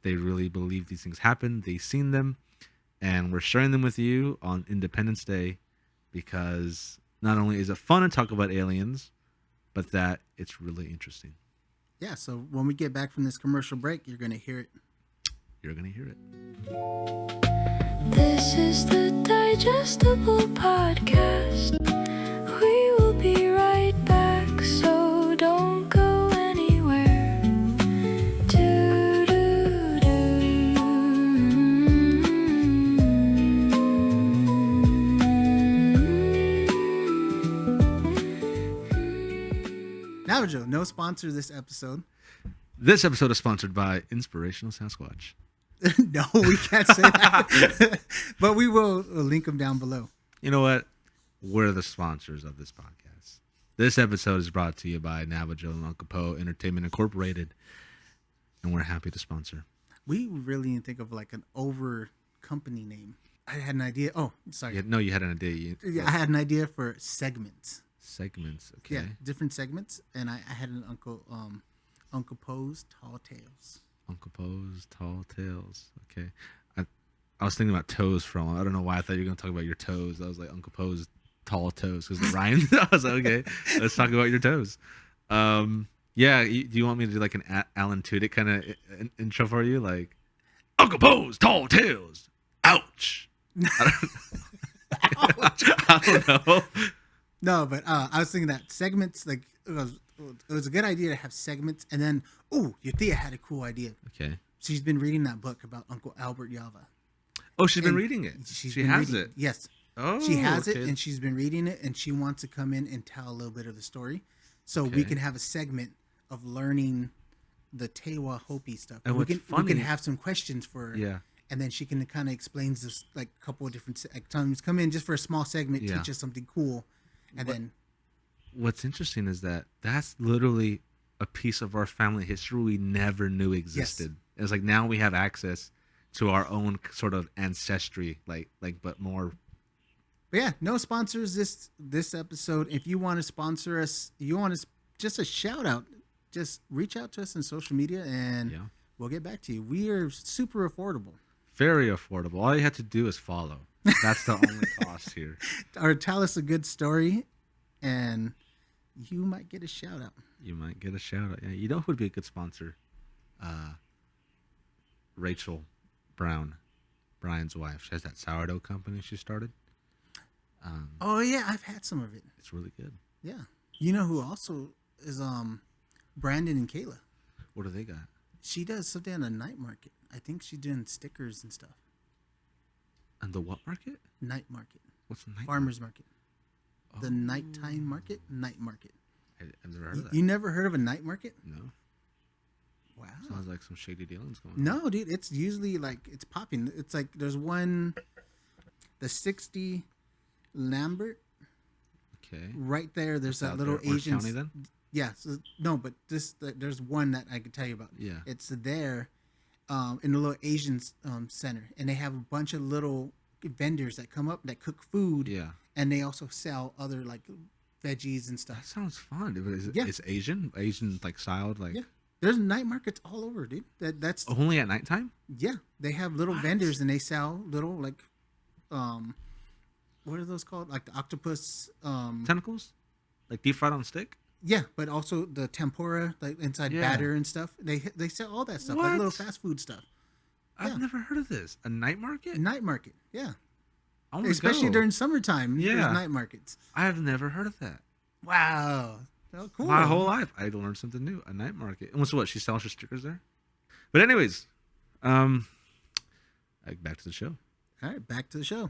They really believe these things happen. They've seen them. And we're sharing them with you on Independence Day because not only is it fun to talk about aliens, but that it's really interesting. Yeah, so when we get back from this commercial break, you're going to hear it. You're going to hear it. This is the Digestible Podcast. We will be right back, so don't go anywhere. Now, Joe, no sponsor this episode. This episode is sponsored by Inspirational Sasquatch. No, we can't say that. But we will link them down below. You know what? We're the sponsors of this podcast. This episode is brought to you by Navajo and Uncle Poe Entertainment Incorporated, and we're happy to sponsor. We really didn't think of like an over company name. I had an idea. Oh, sorry. You had an idea. I had an idea for segments. Segments, okay. Yeah, different segments. And I had an Uncle Poe's Tall Tales. Uncle Poe's Tall Tales. Okay. I was thinking about toes from. I don't know why I thought you were going to talk about your toes. I was like, Uncle Poe's Tall Toes because it rhymed. I was like, okay, let's talk about your toes. Yeah, do you want me to do like an Alan Tudyk kind of intro for you? Like, Uncle Poe's Tall Tales. Ouch. I don't know. No, but I was thinking that segments, like, it was a good idea to have segments. And then, your Thea had a cool idea. Okay. She's been reading that book about Uncle Albert Java. Oh, she's been reading it. She has it. Yes. Oh, she has it, okay. and she's been reading it, and she wants to come in and tell a little bit of the story. So we can have a segment of learning the Tewa Hopi stuff. And we can have some questions for her. Yeah. And then she can kind of explains this, like, a couple of different times. Come in just for a small segment, teach us something cool. And then what's interesting is that that's literally a piece of our family history we never knew existed. Yes. It's like now we have access to our own sort of ancestry, but more. But yeah, no sponsors this episode. If you want to sponsor us, you want us just a shout out, just reach out to us on social media and we'll get back to you. We are super affordable. Very affordable. All you have to do is follow. That's the only cost here. Or tell us a good story and you might get a shout out. You might get a shout out. Yeah, you know who would be a good sponsor? Rachel Brown, Brian's wife. She has that sourdough company she started. Oh yeah, I've had some of it. It's really good. Yeah. You know who also is Brandon and Kayla. What do they got? She does something on the night market. I think she's doing stickers and stuff. On the what market? Night market. What's the night Farmers market? The nighttime market? Night market. I've never heard of that. You never heard of a night market? No. Wow. Sounds like some shady dealings going on. No, dude. It's usually like, it's popping. It's like there's one, the 60 Lambert. Okay. Right there, there's that little Asian. County, then? Yeah. So, no, but there's one that I could tell you about. Yeah. It's there in the little Asian center. And they have a bunch of little vendors that come up that cook food. Yeah. And they also sell other like veggies and stuff. That sounds fun. It's Asian like styled like. Yeah. There's night markets all over, dude. That's only at nighttime. Yeah, they have little vendors and they sell little like, what are those called? Like the octopus tentacles, like deep fried on a stick. Yeah, but also the tempura, like inside batter and stuff. They sell all that stuff, like little fast food stuff. I've never heard of this. A night market. A night market, yeah. Especially during summertime. Yeah, there's night markets. I have never heard of that. Wow. Oh, cool. My whole life, I learned something new. A night market. And so what? She sells her stickers there. But anyways, back to the show. All right, back to the show.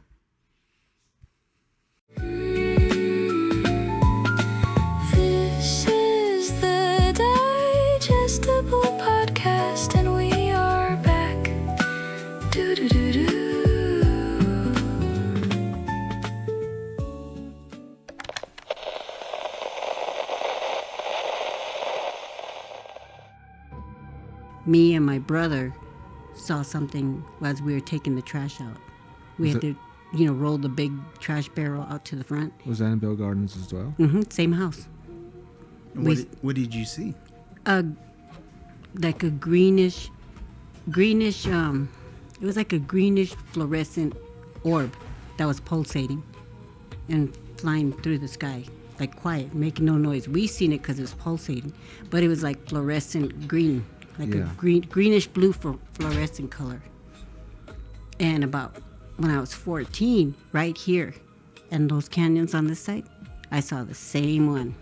This is the Digestible podcast, and we are back. Do-do-do-do. Me and my brother saw something as we were taking the trash out. We had to, roll the big trash barrel out to the front. Was that in Bell Gardens as well? Mm-hmm. Same house. What did you see? Like a greenish. It was like a greenish fluorescent orb that was pulsating and flying through the sky, like quiet, making no noise. We seen it because it was pulsating, but it was like fluorescent green. Like a greenish blue fluorescent color. And about when I was 14, right here, and those canyons on this side, I saw the same one.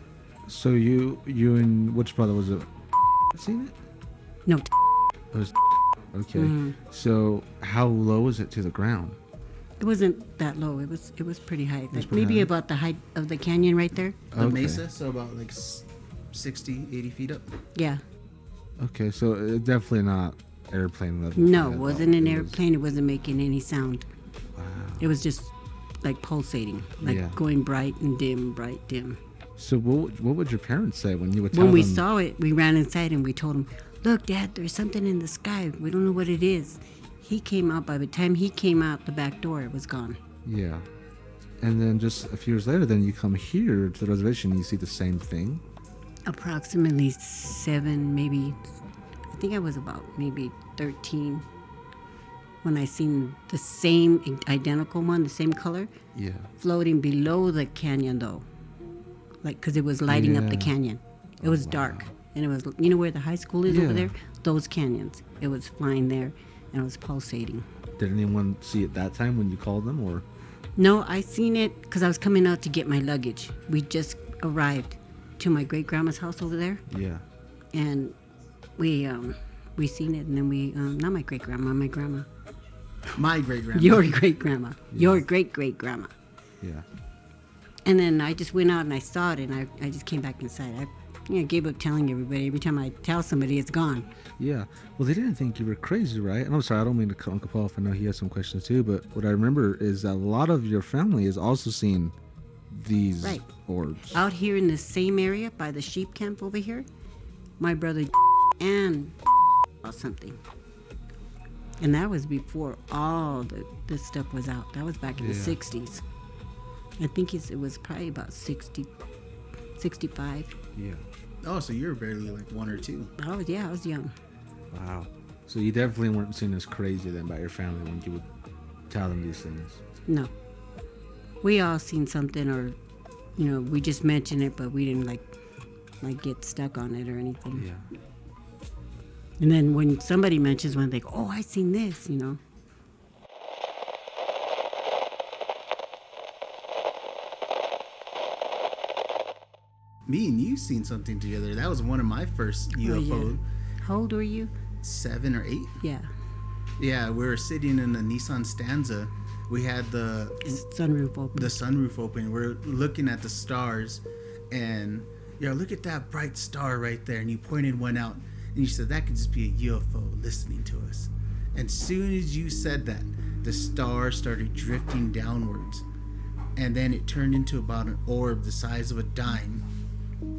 So you and which brother was it? Seen it? No. It was okay. Mm. So how low was it to the ground? It wasn't that low. It was pretty high. Like maybe high? About the height of the canyon right there. The mesa, so about like 60, 80 feet up. Yeah. Okay, so definitely not airplane level. No, it wasn't an airplane. It wasn't making any sound. Wow. It was just like pulsating, like going bright and dim, bright, dim. So what would your parents say when you would tell them? When we them? saw it, we ran inside and we told them, "Look, Dad, there's something in the sky. We don't know what it is." He came out. By the time he came out the back door, it was gone. Yeah. And then just a few years later, then you come here to the reservation and you see the same thing? Approximately 7, maybe. I think I was about maybe 13 when I seen the same identical one, the same color. Yeah. Floating below the canyon though, like because it was lighting up the canyon. It was dark. and it was, you know where the high school is over Yeah. there? Those canyons. It was flying there, and it was pulsating. Did anyone see it that time when you called them, or? No, I seen it because I was coming out to get my luggage. We just arrived to my great grandma's house over there, Yeah. and we seen it, and then we not my great grandma, my grandma, My great grandma. your great grandma, your great great grandma. Yeah. And then I just went out and I saw it, and I just came back inside. I gave up telling everybody. Every time I tell somebody, it's gone. Yeah. Well, they didn't think you were crazy, right? And I'm sorry, I don't mean to cut Uncle Paul off. I know he has some questions too, but what I remember is that a lot of your family is also seeing these Right. orbs. Out here in the same area by the sheep camp over here, my brother and saw something. And that was before all this stuff was out. That was back in the 60s. I think it was probably about 60, 65. Yeah. Oh, so you're barely like 1 or 2. I was young. Wow. So you definitely weren't seen as crazy then by your family when you would tell them these things. No. We all seen something, or, we just mentioned it, but we didn't like get stuck on it or anything. Yeah. And then when somebody mentions one, they go, "Oh, I seen this," Me and you seen something together. That was one of my first UFO. How old were you? 7 or 8. Yeah. Yeah, we were sitting in a Nissan Stanza. We had the Sunroof open. sunroof open. We're looking at the stars, and look at that bright star right there. And you pointed one out, and you said that could just be a UFO listening to us. And soon as you said that, the star started drifting downwards, and then it turned into about an orb the size of a dime,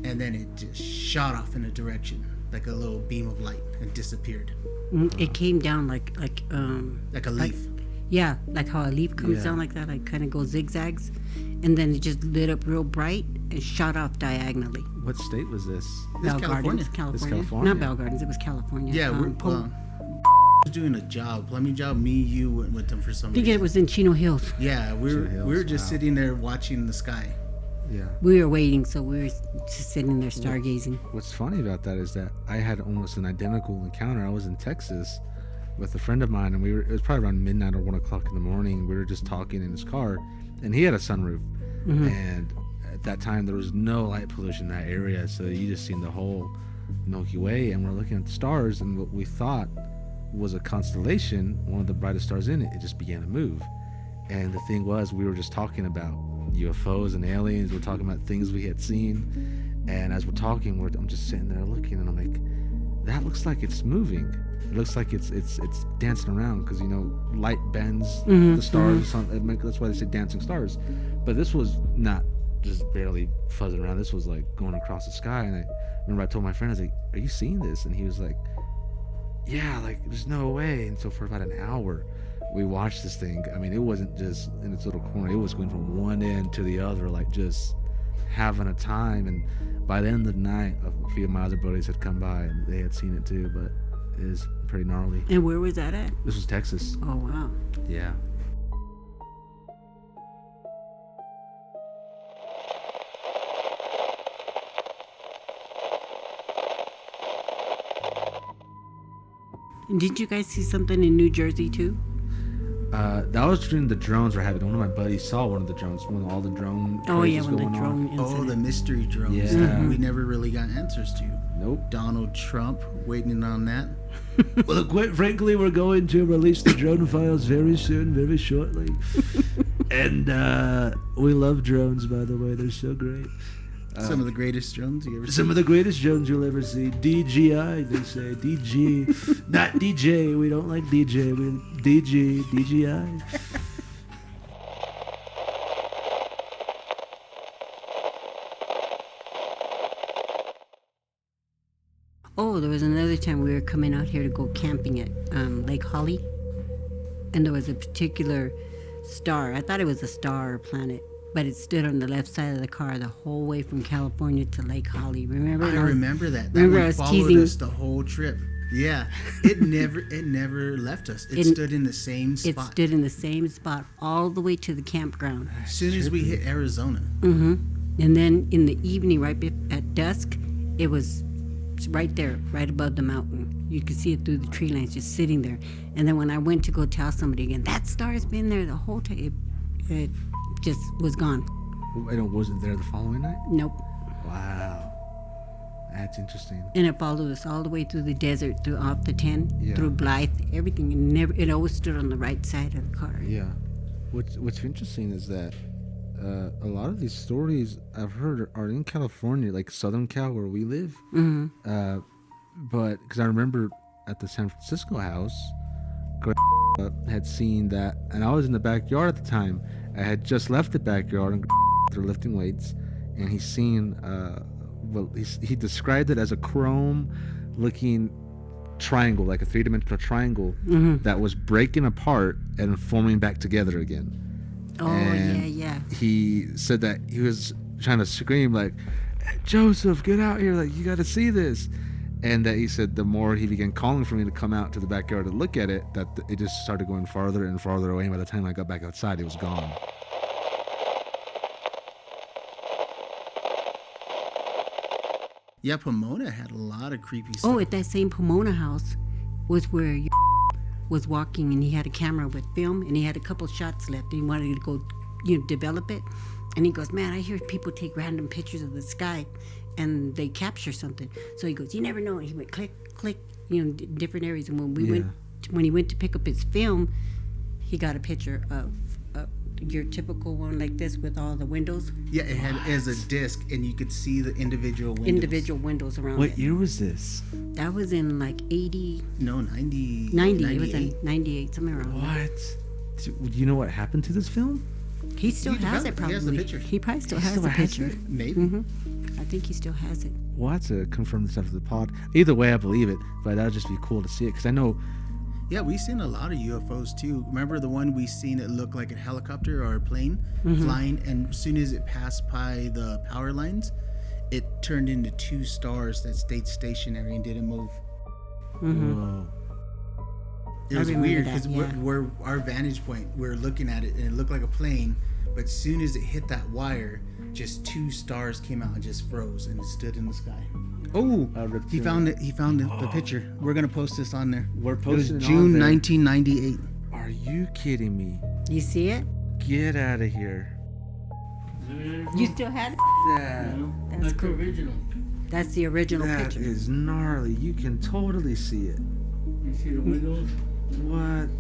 and then it just shot off in a direction like a little beam of light and disappeared. It came down like Like a leaf. yeah, like how a leaf comes Yeah. down like that, like kind of goes zigzags, and then it just lit up real bright and shot off diagonally. What state was this? This Bell California. Gardens, California. California. Not Bell Gardens, it was California. Yeah, we're Pol- was doing a plumbing job. Me, you went with them for some I think reason. it was in Chino Hills. Yeah, we Chino Hills, were just wow. sitting there watching the sky. Yeah. We were waiting, so we were just sitting there stargazing. What's funny about that is that I had almost an identical encounter. I was in Texas with a friend of mine, and it was probably around midnight or 1 o'clock in the morning. We were just talking in his car, and he had a sunroof. And at that time, there was no light pollution in that area, so you just seen the whole Milky Way, and we're looking at the stars, and what we thought was a constellation, one of the brightest stars in it, it just began to move. And the thing was, we were just talking about UFOs and aliens. We're talking about things we had seen, and as we're talking, I'm just sitting there looking, and I'm like, that looks like it's moving. It looks like it's dancing around, because light bends the stars. Or something. That's why they say dancing stars. But this was not just barely fuzzing around. This was like going across the sky. And I remember I told my friend, I was like, "Are you seeing this?" And he was like, "Yeah, like there's no way." And so for about an hour, we watched this thing. I mean, it wasn't just in its little corner. It was going from one end to the other, like just having a time. And by the end of the night, a few of my other buddies had come by and they had seen it too, but it is pretty gnarly. And where was that at? This was Texas. Oh, wow. Yeah. And did you guys see something in New Jersey, too? That was during the drones were having. One of my buddies saw one of the drones when all the drone Oh, yeah, craze was when the going on. drone Oh, incident. the mystery drones. Yeah. We never really got answers to. Nope. Donald Trump waiting on that. Well, quite frankly, we're going to release the drone files very soon, very shortly. And we love drones, by the way. They're so great. Some of the greatest drones you ever seen. Some of the greatest drones you'll ever see. DJI, they say. DG. Not DJ. We don't like DJ. We DG. DJI. Oh, there was another time we were coming out here to go camping at Lake Holly. And there was a particular star. I thought it was a star or planet. But it stood on the left side of the car the whole way from California to Lake Holly. Remember? I remember that. That remember I one was followed teasing- us the whole trip. Yeah, it never left us. It stood in the same It spot. stood in the same spot all the way to the campground. As soon as we hit Arizona. And then in the evening, right at dusk, it was It's right there, right above the mountain. You could see it through the tree lines, just sitting there. And then when I went to go tell somebody again, that star's been there the whole time. It just was gone. And it wasn't there the following night? Nope. Wow. That's interesting. And it followed us all the way through the desert, through off the 10, Yeah. through Blythe, everything. It always stood on the right side of the car. Yeah. What's interesting is that a lot of these stories I've heard are in California, like Southern Cal, where we live. Mm-hmm. But because I remember at the San Francisco house, had seen that, and I was in the backyard at the time. I had just left the backyard and they're lifting weights, and he's seen. He described it as a chrome-looking triangle, like a three-dimensional triangle that was breaking apart and forming back together again. Oh, And yeah. he said that he was trying to scream like, Joseph, get out here, like you got to see this. And that he said the more he began calling for me to come out to the backyard to look at it, that it just started going farther and farther away. And by the time I got back outside, it was gone. Yeah, Pomona had a lot of creepy stuff. Oh, at that same Pomona house was where was walking, and he had a camera with film, and he had a couple shots left, and he wanted to go, develop it. And he goes, man, I hear people take random pictures of the sky, and they capture something. So he goes, you never know. And he went click, click, different areas. And when he went to pick up his film, he got a picture of your typical one like this with all the windows. Yeah, it had as a disc, and you could see the individual windows. Individual windows around What it. year was this? That was in like 80, No, 90. 90. It was in 98, somewhere around there. What? Do you know what happened to this film? He still He has developed it it. He probably. has the picture. He probably still He has still the has picture. it? Maybe. I think he still has it. We'll have to confirm this after the pod. Either way, I believe it, but that would just be cool to see it because I know. Yeah, we've seen a lot of UFOs too. Remember the one we seen? It looked like a helicopter or a plane flying, and as soon as it passed by the power lines, it turned into two stars that stayed stationary and didn't move. Whoa. It I was remember weird that, because yeah. we're our vantage point. We're looking at it, and it looked like a plane. But as soon as it hit that wire, just two stars came out and just froze, and it stood in the sky. Oh, he found it. He found the picture. We're gonna post this on there. We're It was posting it on June there. 1998. Are you kidding me? You see it? Get out of here. You still have it? That, That's cool. That's the original that picture. is gnarly. You can totally see it. You see the windows? What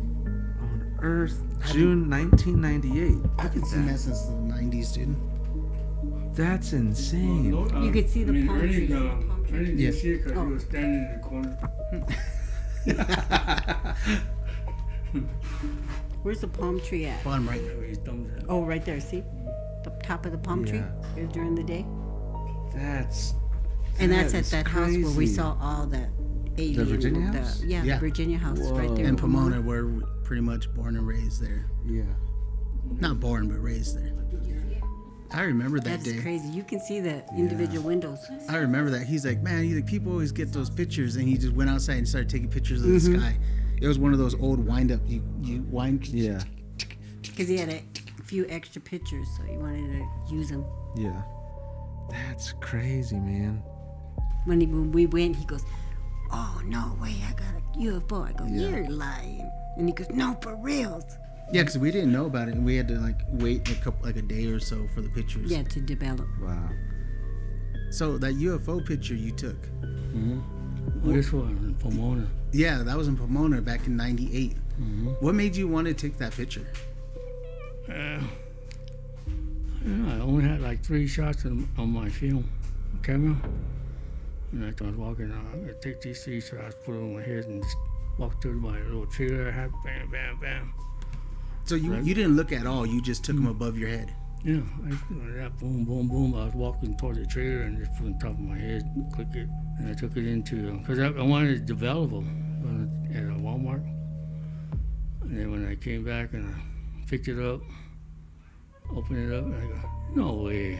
on earth? June 1998. I've been seeing that since the 90s, dude. That's insane. You could see the palm trees. Ernie didn't Yes. see it because Oh. he was standing in the corner. Where's the palm tree at? Bottom right. Where his thumbs at. Oh, right there. See? The top of the palm tree Yeah. is during the day. That's. And that's that at is that house where we crazy. saw all the alien. Virginia house? Yeah, Yeah. the Virginia house right Whoa. there. And Pomona, we're pretty much born and raised there. Yeah. Not born, but raised there. I remember that That's day. crazy. You can see the individual windows. I remember that. He's like, man, people always get those pictures, and he just went outside and started taking pictures of the sky. It was one of those old wind up. You wind. Yeah. Because he had a few extra pictures, so he wanted to use them. Yeah. That's crazy, man. When we went, he goes, "Oh no way, I got a UFO." I go, Yeah. "You're lying," and he goes, "No, for reals." Yeah, because we didn't know about it, and we had to wait a day or so for the pictures. Yeah, to develop. Wow. So that UFO picture you took, This one in Pomona. yeah, that was in Pomona back in '98. What made you want to take that picture? Yeah, I only had like 3 shots on my film camera. And I was walking, I take these 3 shots, put them on my head, and just walk through my little trailer I had, bam, bam, bam. So you didn't look at all. You just took them above your head. Yeah, boom, boom, boom. I was walking toward the trailer and just put it on top of my head, click it, and I took it into, because I wanted to develop them at a Walmart. And then when I came back and I picked it up, opened it up, and I go, no way.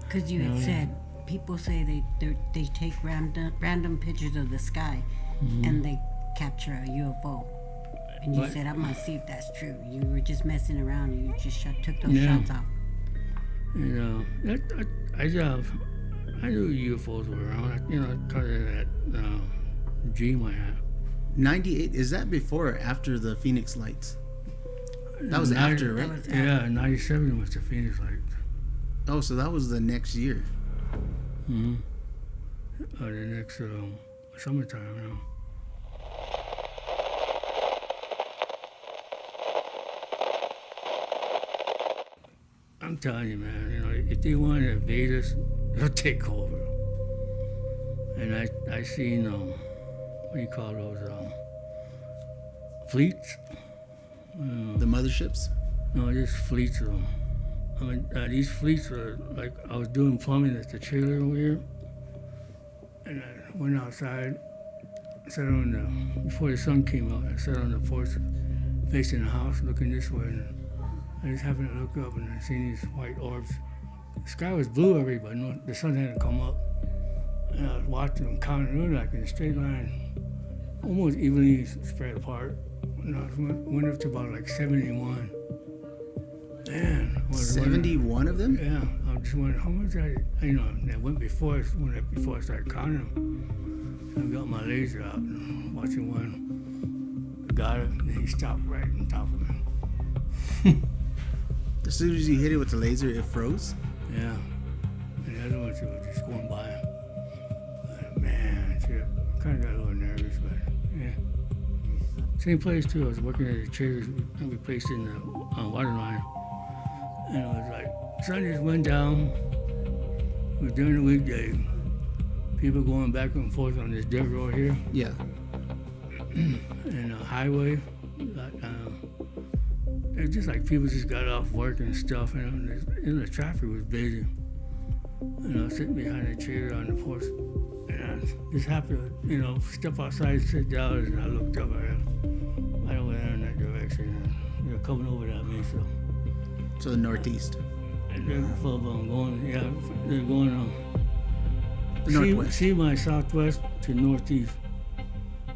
Because you had said people say they take random pictures of the sky, and they capture a UFO. And you What? said, "I'm gonna see if that's true." You were just messing around, and you just took those Yeah. shots off. And I knew UFOs were around. Because of that dream I had. 98, is that before or after the Phoenix Lights? That was after, right? Yeah, 97 was the Phoenix Lights. Oh, so that was the next year. Mm-hmm. The next summertime, I'm telling you, man, if they want to invade us, they'll take over. And I seen, what do you call those, fleets? The motherships? No, just fleets of them. I mean, these fleets are like, I was doing plumbing at the trailer over here, and I went outside, sat on before the sun came out, I sat on the porch facing the house, looking this way, and I just happened to look up and I seen these white orbs. The sky was blue already, but no, the sun hadn't come up. And I was watching them, counting them like in a straight line, almost evenly spread apart. And I went up to about like 71. Man, 71 of them? Yeah, I just wondering how much that went before I started counting them. I got my laser out and watching one, got it, and he stopped right on top of me. As soon as you hit it with the laser, it froze? Yeah, and the other ones were just going by. Man, shit, I kind of got a little nervous, but yeah. Same place too. I was working at a trailer we placed in the water line, and it was like sun just went down. It was during the weekday. People going back and forth on this dirt road here. Yeah. And a highway. It's just like people just got off work and stuff, and the traffic was busy. And I was sitting behind a trailer on the porch, and I just happened to, step outside, sit down, and I looked up right over there in that direction. And they're coming over that me, So the northeast. And they're full of them going, they're going northwest. See my southwest to northeast,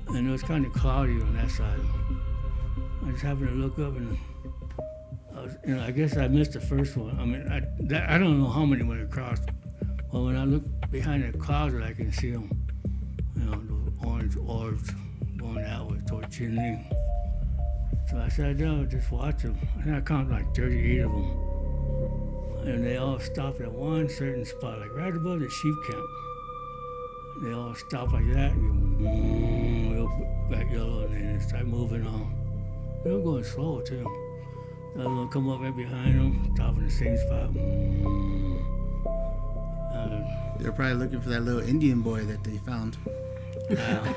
and it was kind of cloudy on that side. I just happened to look up and. I guess I missed the first one. I mean, I don't know how many went across, but when I look behind the clouds, I can see them. The orange orbs going that way toward Chinling. So I sat down and just watched them. And I counted like 38 of them. And they all stopped at one certain spot, like right above the sheep camp. They all stopped like that, and real back yellow, and then they started moving on. They were going slow too. I was gonna come up right behind them, stop in the same spot. They're probably looking for that little Indian boy that they found. Yeah.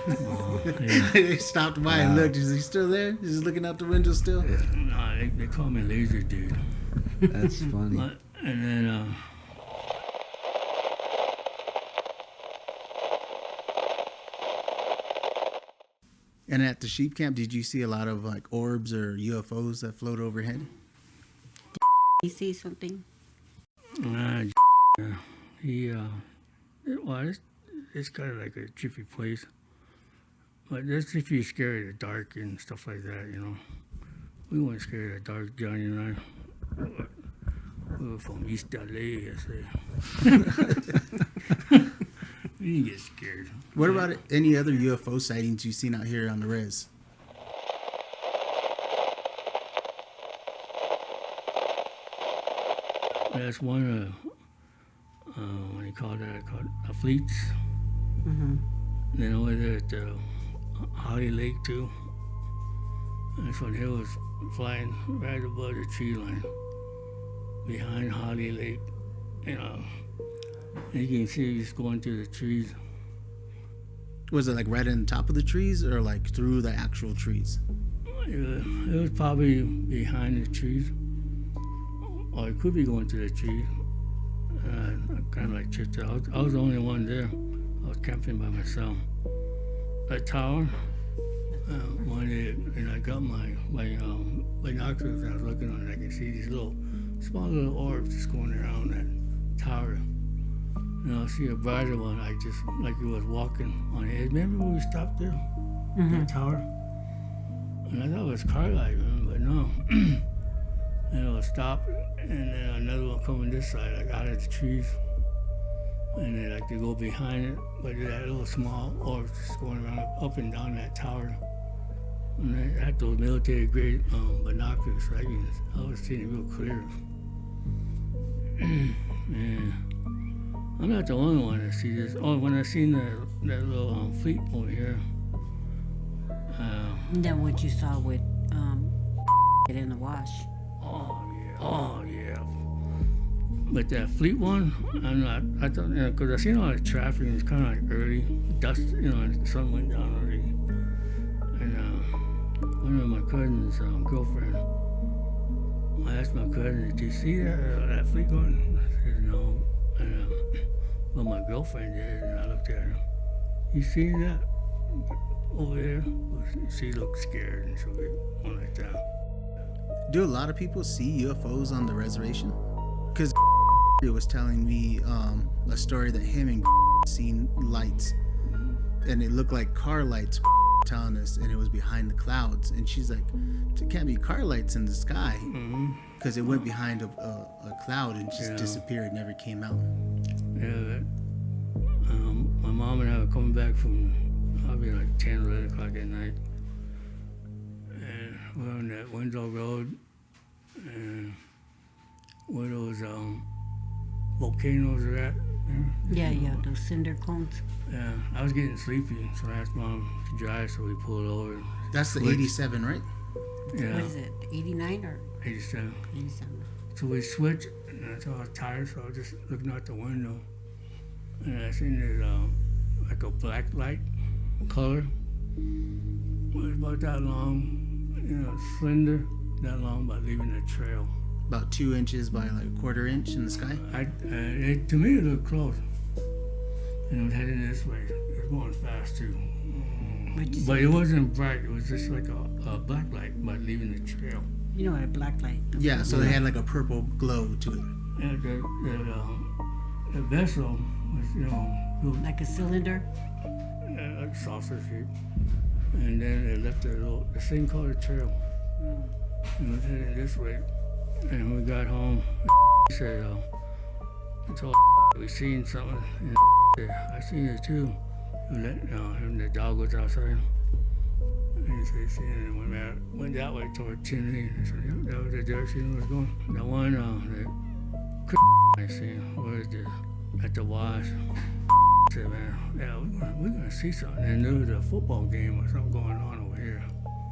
They stopped by and looked. Is he still there? Is he looking out the window still? Yeah. Nah, they call me Laser Dude. That's funny. And then, And at the sheep camp, did you see a lot of like orbs or UFOs that float overhead? You see something? It's kind of like a trippy place. But that's if you're scared of the dark and stuff like that, We weren't scared of the dark, Johnny and I. We were from East LA, I say. We didn't get scared. What about any other UFO sightings you've seen out here on the res? That's one of, what do you call that? Called fleets. Mm-hmm. Then over there at Holly Lake too. That's when he was flying right above the tree line, behind Holly Lake. You can see he's going through the trees. Was it like right on top of the trees or like through the actual trees? It was probably behind the trees, or it could be going through the trees. I kind of like tripped out. I was the only one there. I was camping by myself. That tower, one day, and I got my binoculars. I was looking on it. I could see these small little orbs just going around that tower. And I see a brighter one, like it was walking on the edge. Remember when we stopped there? Mm-hmm. That tower? And I thought it was car light, but no. And it was stopped, and then another one coming this side, like out of the trees. and they like to go behind it, but that little small orbs just going around up and down that tower. And they had those military grade binoculars, so I was seeing it real clear. And I'm not the only one to see this. Oh, when I seen that little fleet over here. And then what you saw with it in the wash. Oh yeah. But that fleet one, I thought, because I seen all the traffic and it's kind of like early, dust, the sun went down already. And one of my cousin's girlfriend, I asked my cousin, did you see that fleet going? I said, no. And, well, my girlfriend did, and I looked at her. You seen that over there? She looked scared, and she went like that. Do a lot of people see UFOs on the reservation? Because was telling me a story that him and seen lights, and it looked like car lights, telling us, and it was behind the clouds. And she's like, there can't be car lights in the sky, because it went behind a cloud and just disappeared, never came out. Yeah, my mom and I were coming back from probably like 10 or 11 o'clock at night, and we're on that Windsor Road, and where those volcanoes are at. Yeah, those cinder cones. Yeah, I was getting sleepy, so I asked Mom to drive, so we pulled over. That's the 87, right? Yeah. What is it, 89 or 87. 87? So we switched, and I was tired, so I was just looking out the window, and I seen there's like a black light color. It was about that long, slender, that long, but leaving a trail. About 2 inches by like a quarter inch in the sky. To me, it looked close. And it was heading this way. It was going fast too. But it wasn't bright. It was just like a black light, but leaving a trail. You know what a black light? Yeah, so it had like a purple glow to it. And the vessel was, like a cylinder. Like a saucer shape. And then it left the same color trail. And it was heading this way. And when we got home, he said, I told we seen something. And I seen it too. And the dog was outside. And he said he seen it and went that way toward Chinley. And I said, yep, that was the direction it was going. The one that I seen was at the wash. I said, man, yeah, we're going to see something. And there was a football game or something going on over here.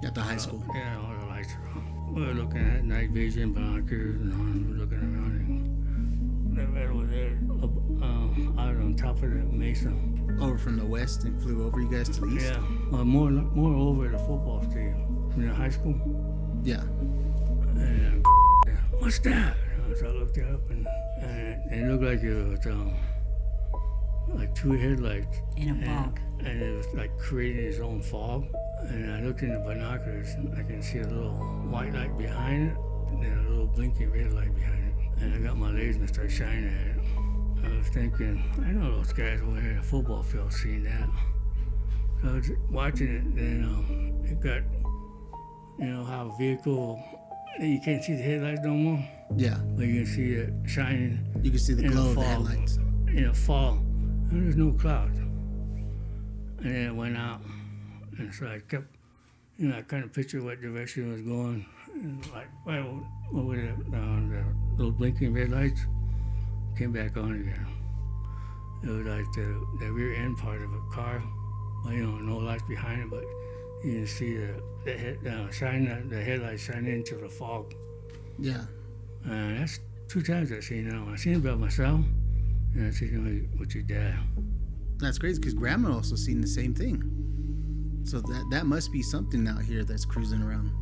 At the high school? Yeah, all the lights are on. We were looking at night vision binoculars and we were looking around, and that red was there out on top of the mesa. Over from the west and flew over you guys to the east? Yeah, well, more over the football stadium from the high school. Yeah. And what's that? So I looked it up, and it looked like it was like two headlights. In a fog. And it was like creating its own fog. And I looked in the binoculars, and I can see a little white light behind it, and then a little blinking red light behind it. And I got my laser and started shining at it. I was thinking, I know those guys over here at the football field seen that. So I was watching it, and it got, how a vehicle, you can't see the headlights no more. Yeah. But you can see it shining. You can see the glow of the headlights. In a fog, and there's no clouds. And then it went out. And so I kept, I kind of pictured what direction it was going. And like, well, over the little blinking red lights came back on again. It was like the rear end part of a car. Well, no lights behind it, but you can see the headlights shining into the fog. Yeah. That's 2 times I've seen it. I seen it by myself, and I seen it with your dad. That's crazy, because Grandma also seen the same thing. So that must be something out here that's cruising around.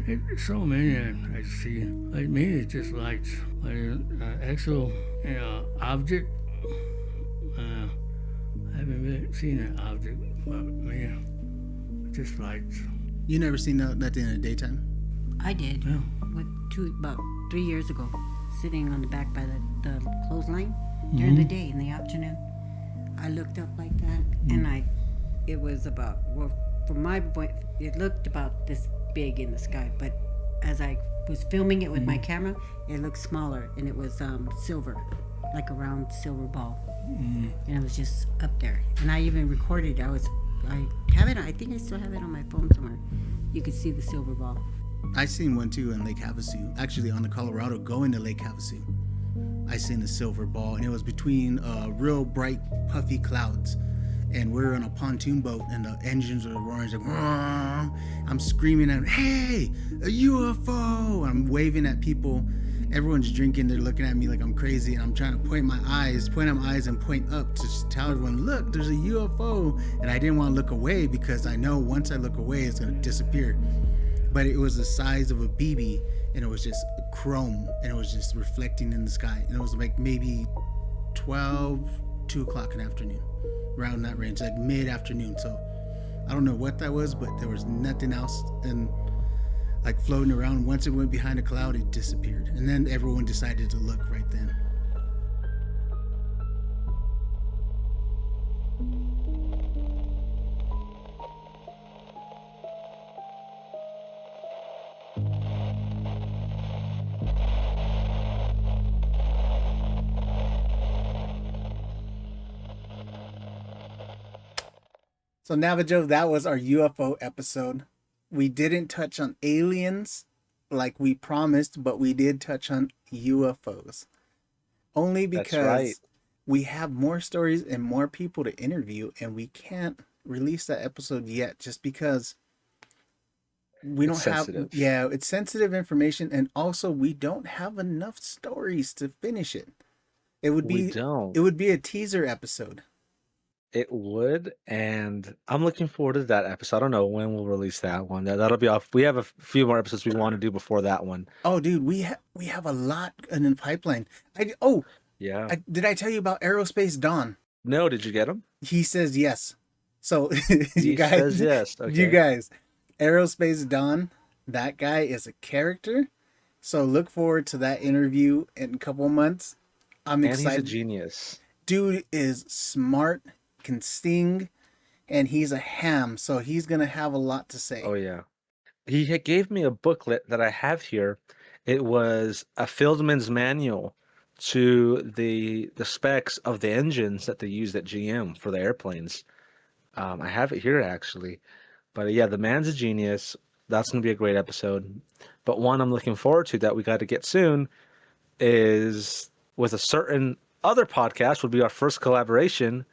It's so many I see. Like me, it's just lights. Like actual object. I haven't really seen an object, but just lights. You never seen nothing in the daytime? I did. Yeah. About 3 years ago, sitting on the back by the clothesline during the day in the afternoon. I looked up like that, and it was about, well, from my point, it looked about this big in the sky, but as I was filming it with my camera, it looked smaller, and it was silver. like a round silver ball, and it was just up there. And I even recorded. I have it. I think I still have it on my phone somewhere. You could see the silver ball. I seen one too in Lake Havasu. Actually, on the Colorado going to Lake Havasu, I seen the silver ball, and it was between real bright, puffy clouds. And we're on a pontoon boat, and the engines are roaring. Like, "Vroom." I'm screaming at, "Hey, a UFO!" I'm waving at people. Everyone's drinking. They're looking at me like I'm crazy, and I'm trying to point at my eyes, and point up to just tell everyone, "Look, there's a UFO!" And I didn't want to look away because I know once I look away, it's gonna disappear. But it was the size of a BB, and it was just chrome, and it was just reflecting in the sky. And it was like maybe 2 o'clock in the afternoon, around that range, like mid-afternoon. So I don't know what that was, but there was nothing else and like floating around. Once it went behind a cloud, it disappeared. And then everyone decided to look right then. So Navajo, that was our UFO episode. We didn't touch on aliens like we promised, but we did touch on UFOs. Only because we have more stories and more people to interview, and we can't release that episode yet just because we don't have it's sensitive information, and also we don't have enough stories to finish it. It would be a teaser episode. It would, and I'm looking forward to that episode. I don't know when we'll release that one. That'll be off. We have a few more episodes we want to do before that one. Oh, dude, we have a lot in the pipeline. Yeah. Did I tell you about Aerospace Dawn? No, did you get him? He says yes. So He says yes. Okay. You guys, Aerospace Dawn, that guy is a character. So look forward to that interview in a couple of months. I'm excited. And he's a genius. Dude is smart, can sing, and he's a ham, so he's gonna have a lot to say. Oh yeah. He gave me a booklet that I have here. It was a fieldman's manual to the specs of the engines that they used at GM for the airplanes. I have it here actually. But yeah, the man's a genius. That's gonna be a great episode. But one I'm looking forward to that we got to get soon is with a certain other podcast, would be our first collaboration,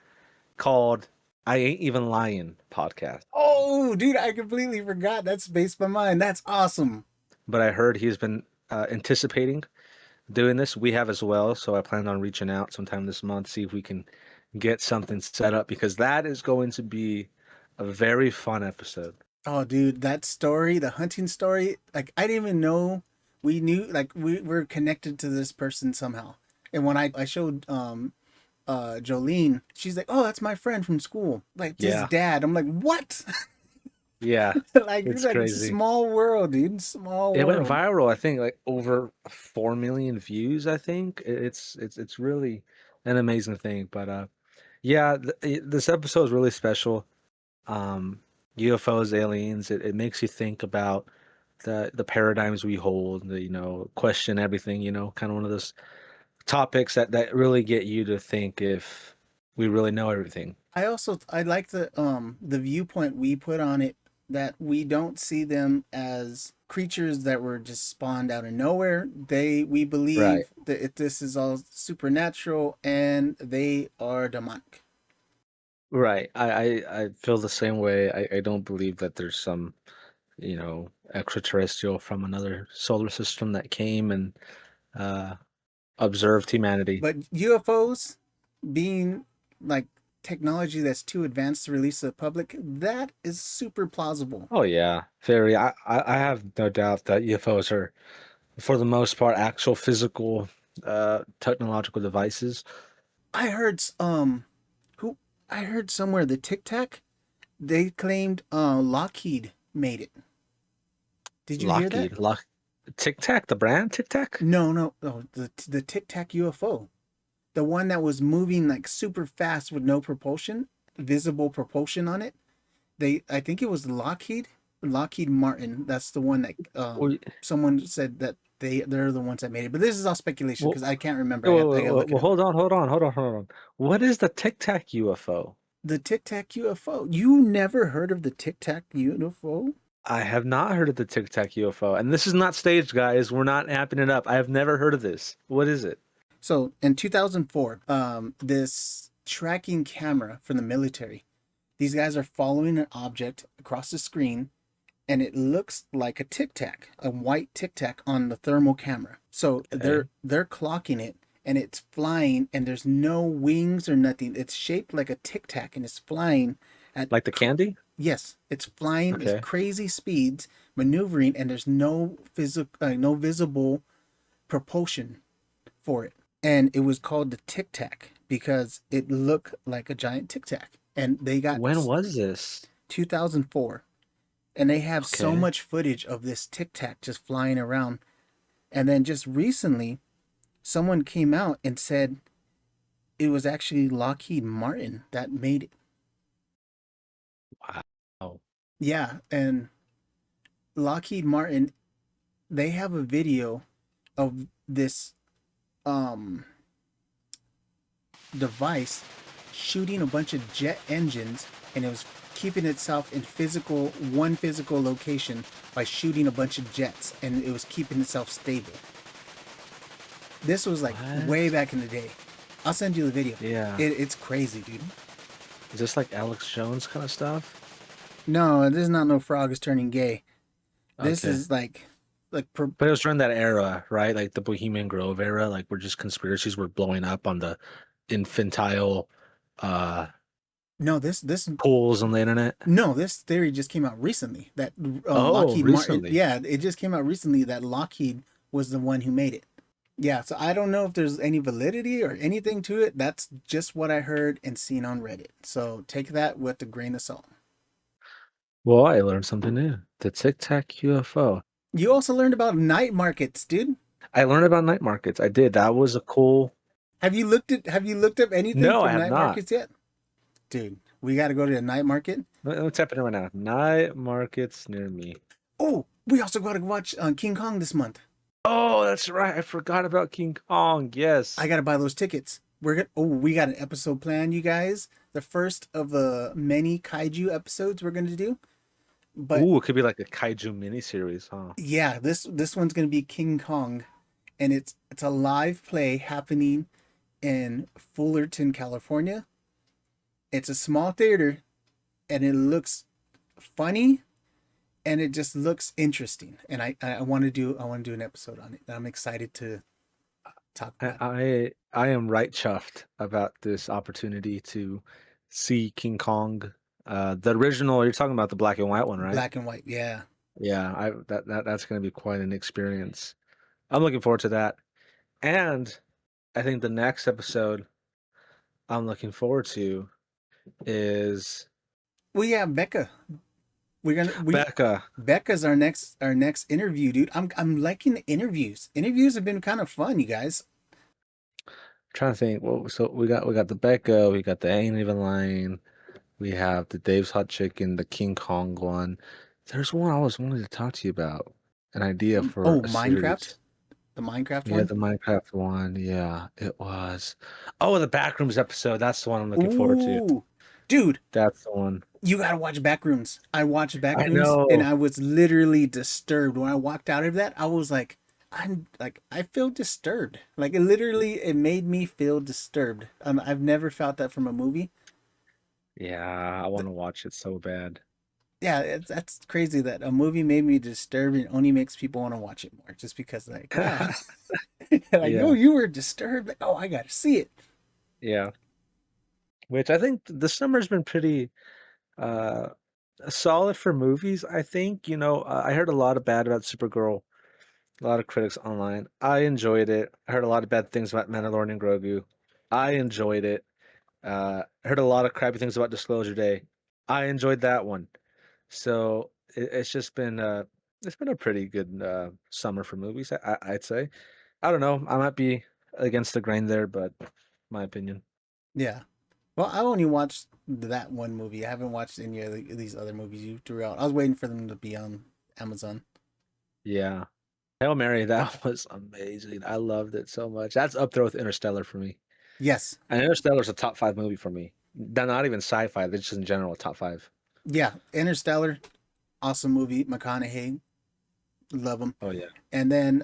called I Ain't Even Lying podcast. Oh, dude, I completely forgot. That spaced my mind. That's awesome. But I heard he's been anticipating doing this. We have as well. So I plan on reaching out sometime this month, see if we can get something set up, because that is going to be a very fun episode. Oh, dude, that story, the hunting story, like I didn't even know we knew, like we were connected to this person somehow. And when I showed Jolene, she's like, "Oh, that's my friend from school, like his dad." I'm like, "What?" Yeah, like it's like crazy. Small world, dude. Small world. It went viral. I think like over 4 million views. I think it's really an amazing thing. But yeah, this episode is really special. UFOs, aliens. It makes you think about the paradigms we hold. Question everything. Kind of one of those topics that really get you to think if we really know everything. I like the viewpoint we put on it, that we don't see them as creatures that were just spawned out of nowhere. We believe that this is all supernatural and they are demonic. Right. I feel the same way. I don't believe that there's some extraterrestrial from another solar system that came and observed humanity. But UFOs being like technology that's too advanced to release to the public, that is super plausible. Oh yeah, very. I have no doubt that UFOs are, for the most part, actual physical technological devices. I heard somewhere the Tic Tac, they claimed Lockheed made it. Did you hear that? Tic Tac, the brand Tic Tac? No, the Tic Tac UFO, the one that was moving like super fast with no propulsion, visible propulsion on it. I think it was Lockheed Martin. That's the one that someone said that they're the ones that made it. But this is all speculation Well, because I can't remember. well, I got to well, look it well, up. hold on. What is the Tic Tac UFO? The Tic Tac UFO. You never heard of the Tic Tac UFO? I have not heard of the Tic Tac UFO, and this is not staged, guys. We're not amping it up. I have never heard of this. What is it? So in 2004, this tracking camera from the military, these guys are following an object across the screen, and it looks like a Tic Tac, a white Tic Tac on the thermal camera. So they're clocking it, and it's flying, and there's no wings or nothing. It's shaped like a Tic Tac, and it's flying at Like the candy? yes, it's flying Okay. at crazy speeds, maneuvering, and there's no visible propulsion for it. And it was called the Tic Tac because it looked like a giant Tic Tac. And they got When was this? 2004, and they have so Okay. much footage of this Tic Tac just flying around. And then just recently, someone came out and said it was actually Lockheed Martin that made it. Wow. Yeah, and Lockheed Martin, they have a video of this device shooting a bunch of jet engines, and it was keeping itself in one physical location by shooting a bunch of jets, and it was keeping itself stable. This was like What? way back in the day. I'll send you the video. Yeah. It's crazy, dude. Is this like Alex Jones kind of stuff? No, this is not no frog is turning gay. This Okay. is like But it was during that era, right? Like the Bohemian Grove era, like where just conspiracies were blowing up on the infantile no this pools on the internet. no this theory just came out recently that Oh, Lockheed Martin. recently. Yeah, it just came out recently that Lockheed was the one who made it. Yeah, so I don't know if there's any validity or anything to it. That's just what I heard and seen on Reddit. So take that with a grain of salt. Well, I learned something new. The Tic Tac UFO. You also learned about night markets, dude. I learned about night markets. I did. That was a cool. Have you looked up anything No, from I have night not. markets yet? Dude, we got to go to the night market. What's happening right now? Night markets near me. Oh, we also got to watch King Kong this month. Oh, that's right. I forgot about King Kong. Yes. I got to buy those tickets. We got an episode planned, you guys. The first of the many kaiju episodes we're going to do. But Ooh, it could be like a kaiju miniseries, huh? yeah, this one's going to be King Kong, and it's a live play happening in Fullerton, California. It's a small theater, and it looks funny, and it just looks interesting. And I want to do an episode on it. I'm excited to talk about it. I am right chuffed about this opportunity to see King Kong. The original, you're talking about the black and white one, right? Black and white, yeah. Yeah, that's going to be quite an experience. I'm looking forward to that. And I think the next episode I'm looking forward to is Well, yeah, Becca. Becca. Becca's our next interview, dude. I'm liking the interviews. Interviews have been kind of fun, you guys. I'm trying to think. Well, so we got the Becca, we got the Ain't Even Lying, we have the Dave's Hot Chicken, the King Kong one. There's one I always wanted to talk to you about. An idea for Oh, a Minecraft? series. The Minecraft Yeah, one? the Minecraft one. Yeah, it was. Oh, the Backrooms episode. That's the one I'm looking forward to. Ooh. Dude, That's the one. you gotta watch Backrooms. I watched I Backrooms and know. I was literally disturbed. When I walked out of that, I was like, I feel disturbed. Like it made me feel disturbed. I've never felt that from a movie. Yeah, I want to watch it so bad. Yeah, that's crazy that a movie made me disturbed and only makes people want to watch it more just because like, like, Yeah, no, you were disturbed. Like, oh, I gotta see it. yeah. Which I think the summer's been pretty uh solid for movies. I think, I heard a lot of bad about Supergirl, a lot of critics online. I enjoyed it. I heard a lot of bad things about Mandalorian and Grogu. I enjoyed it. I heard a lot of crappy things about Disclosure Day. I enjoyed that one. So it's just been it's been a pretty good summer for movies, I'd say. I don't know. I might be against the grain there, but my opinion. Yeah. Well, I only watched that one movie. I haven't watched any of these other movies you threw out. I was waiting for them to be on Amazon. Yeah. Hail Mary, that was amazing. I loved it so much. That's up there with Interstellar for me. Yes. And Interstellar's a top 5 movie for me. They're not even sci-fi, they're just in general top 5. Yeah. Interstellar, awesome movie. McConaughey, love him. Oh yeah. And then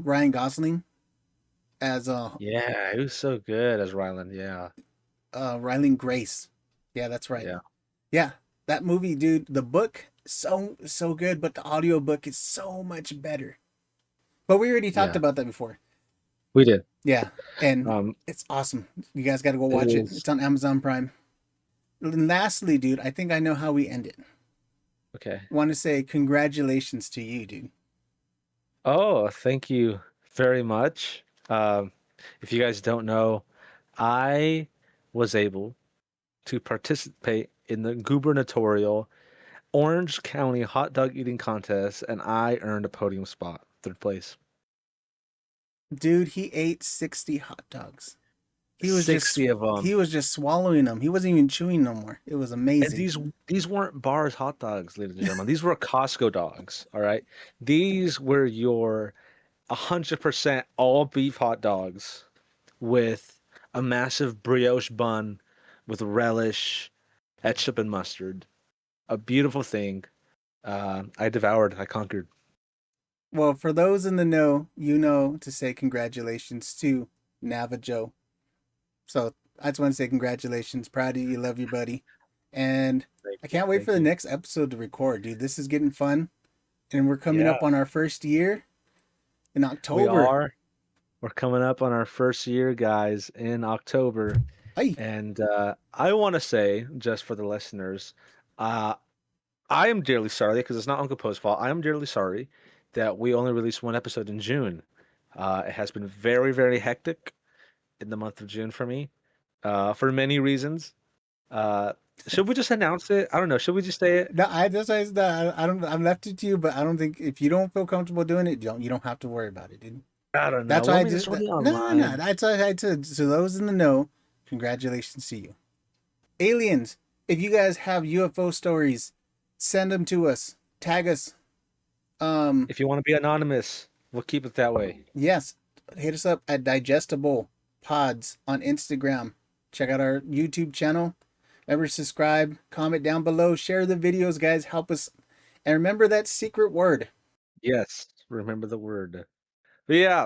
Ryan Gosling as Yeah, he was so good as Ryland. Yeah. Ryling Grace. Yeah, that's right. Yeah. Yeah, that movie, dude. The book so good, but the audio book is so much better. But we already talked Yeah. about that before. We did. Yeah, and Um it's awesome. You guys got to go it watch it. is It's on Amazon Prime. And lastly, dude, I think I know how we end it. okay. Want to say congratulations to you, dude. Oh, thank you very much. If you guys don't know, I was able to participate in the gubernatorial Orange County hot dog eating contest, and I earned a podium spot, 3rd place. Dude, he ate 60 hot dogs. He was 60 just of them. he was just swallowing them. He wasn't even chewing no more. It was And amazing. these weren't bars hot dogs, ladies and gentlemen. These were Costco dogs, all right? These were your 100% all beef hot dogs with a massive brioche bun with relish, ketchup, and mustard. A beautiful thing. I devoured. I conquered. Well, for those in the know, you know to say congratulations to Navajo. So I just want to say congratulations. Proud of you. Love you, buddy. And Thank I you. can't wait Thank for the you. next episode to record, dude. This is getting fun. And we're coming Yeah, up on our first year in we October. are. We're coming up on our first year, guys, in October. Hey, And I want to say, just for the listeners, uh, I am dearly sorry because it's not Uncle Poe's fault. I am dearly sorry that we only released 1 episode in June. It has been very, very hectic in the month of June for me, for many reasons. Uh, should we just announce it? I don't know. Should we just say it? no, I don't. I'm left it to you, but I don't think if you don't feel comfortable doing it, you don't have to worry about it, dude. I don't know. That's Well, why I I mean, it's just already no. online. That's why I said to those in the know. Congratulations to you, aliens. If you guys have UFO stories, send them to us. Tag us. If you want to be anonymous, we'll keep it that way. Yes, hit us up at Digestible Pods on Instagram. Check out our YouTube channel. Remember to subscribe, comment down below, share the videos, guys. Help us. And remember that secret word. Yes, remember the word. But yeah,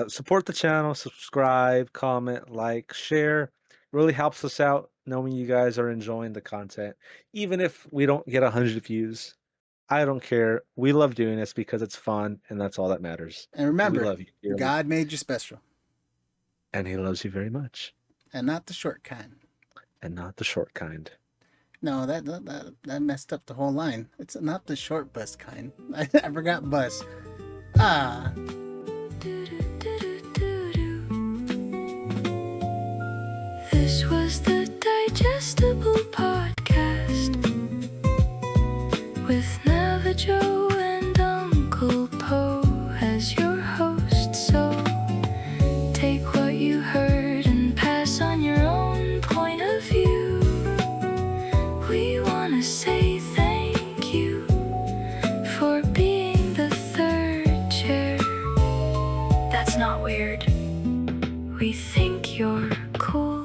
support the channel, subscribe, comment, like, share. Really helps us out knowing you guys are enjoying the content. Even if we don't get 100 views, I don't care. We love doing this because it's fun, and that's all that matters. And We remember, love you dearly, God made you special. and He loves you very much, And not the short kind. and not the short kind. No, that messed up the whole line. It's not the short bus kind. I forgot bus. Ah. This was the Digestible Podcast with Navajo and Uncle Poe as your host. So take what you heard and pass on your own point of view. We want to say thank you for being the third chair. That's not weird. We think you're cool.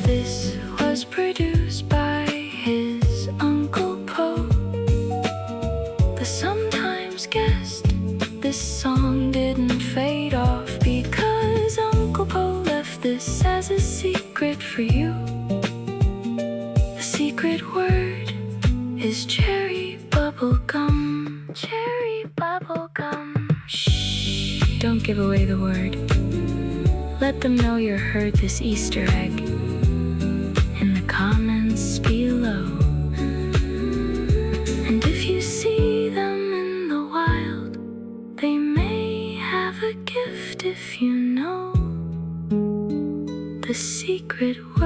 This was produced by his Uncle Poe, the sometimes guest. This song didn't fade off because Uncle Poe left this as a secret for you. The secret word is cherry bubble gum. Cherry bubble gum. Shh, don't give away the word. Let them know you heard this Easter egg in the comments below. And if you see them in the wild, they may have a gift if you know the secret word.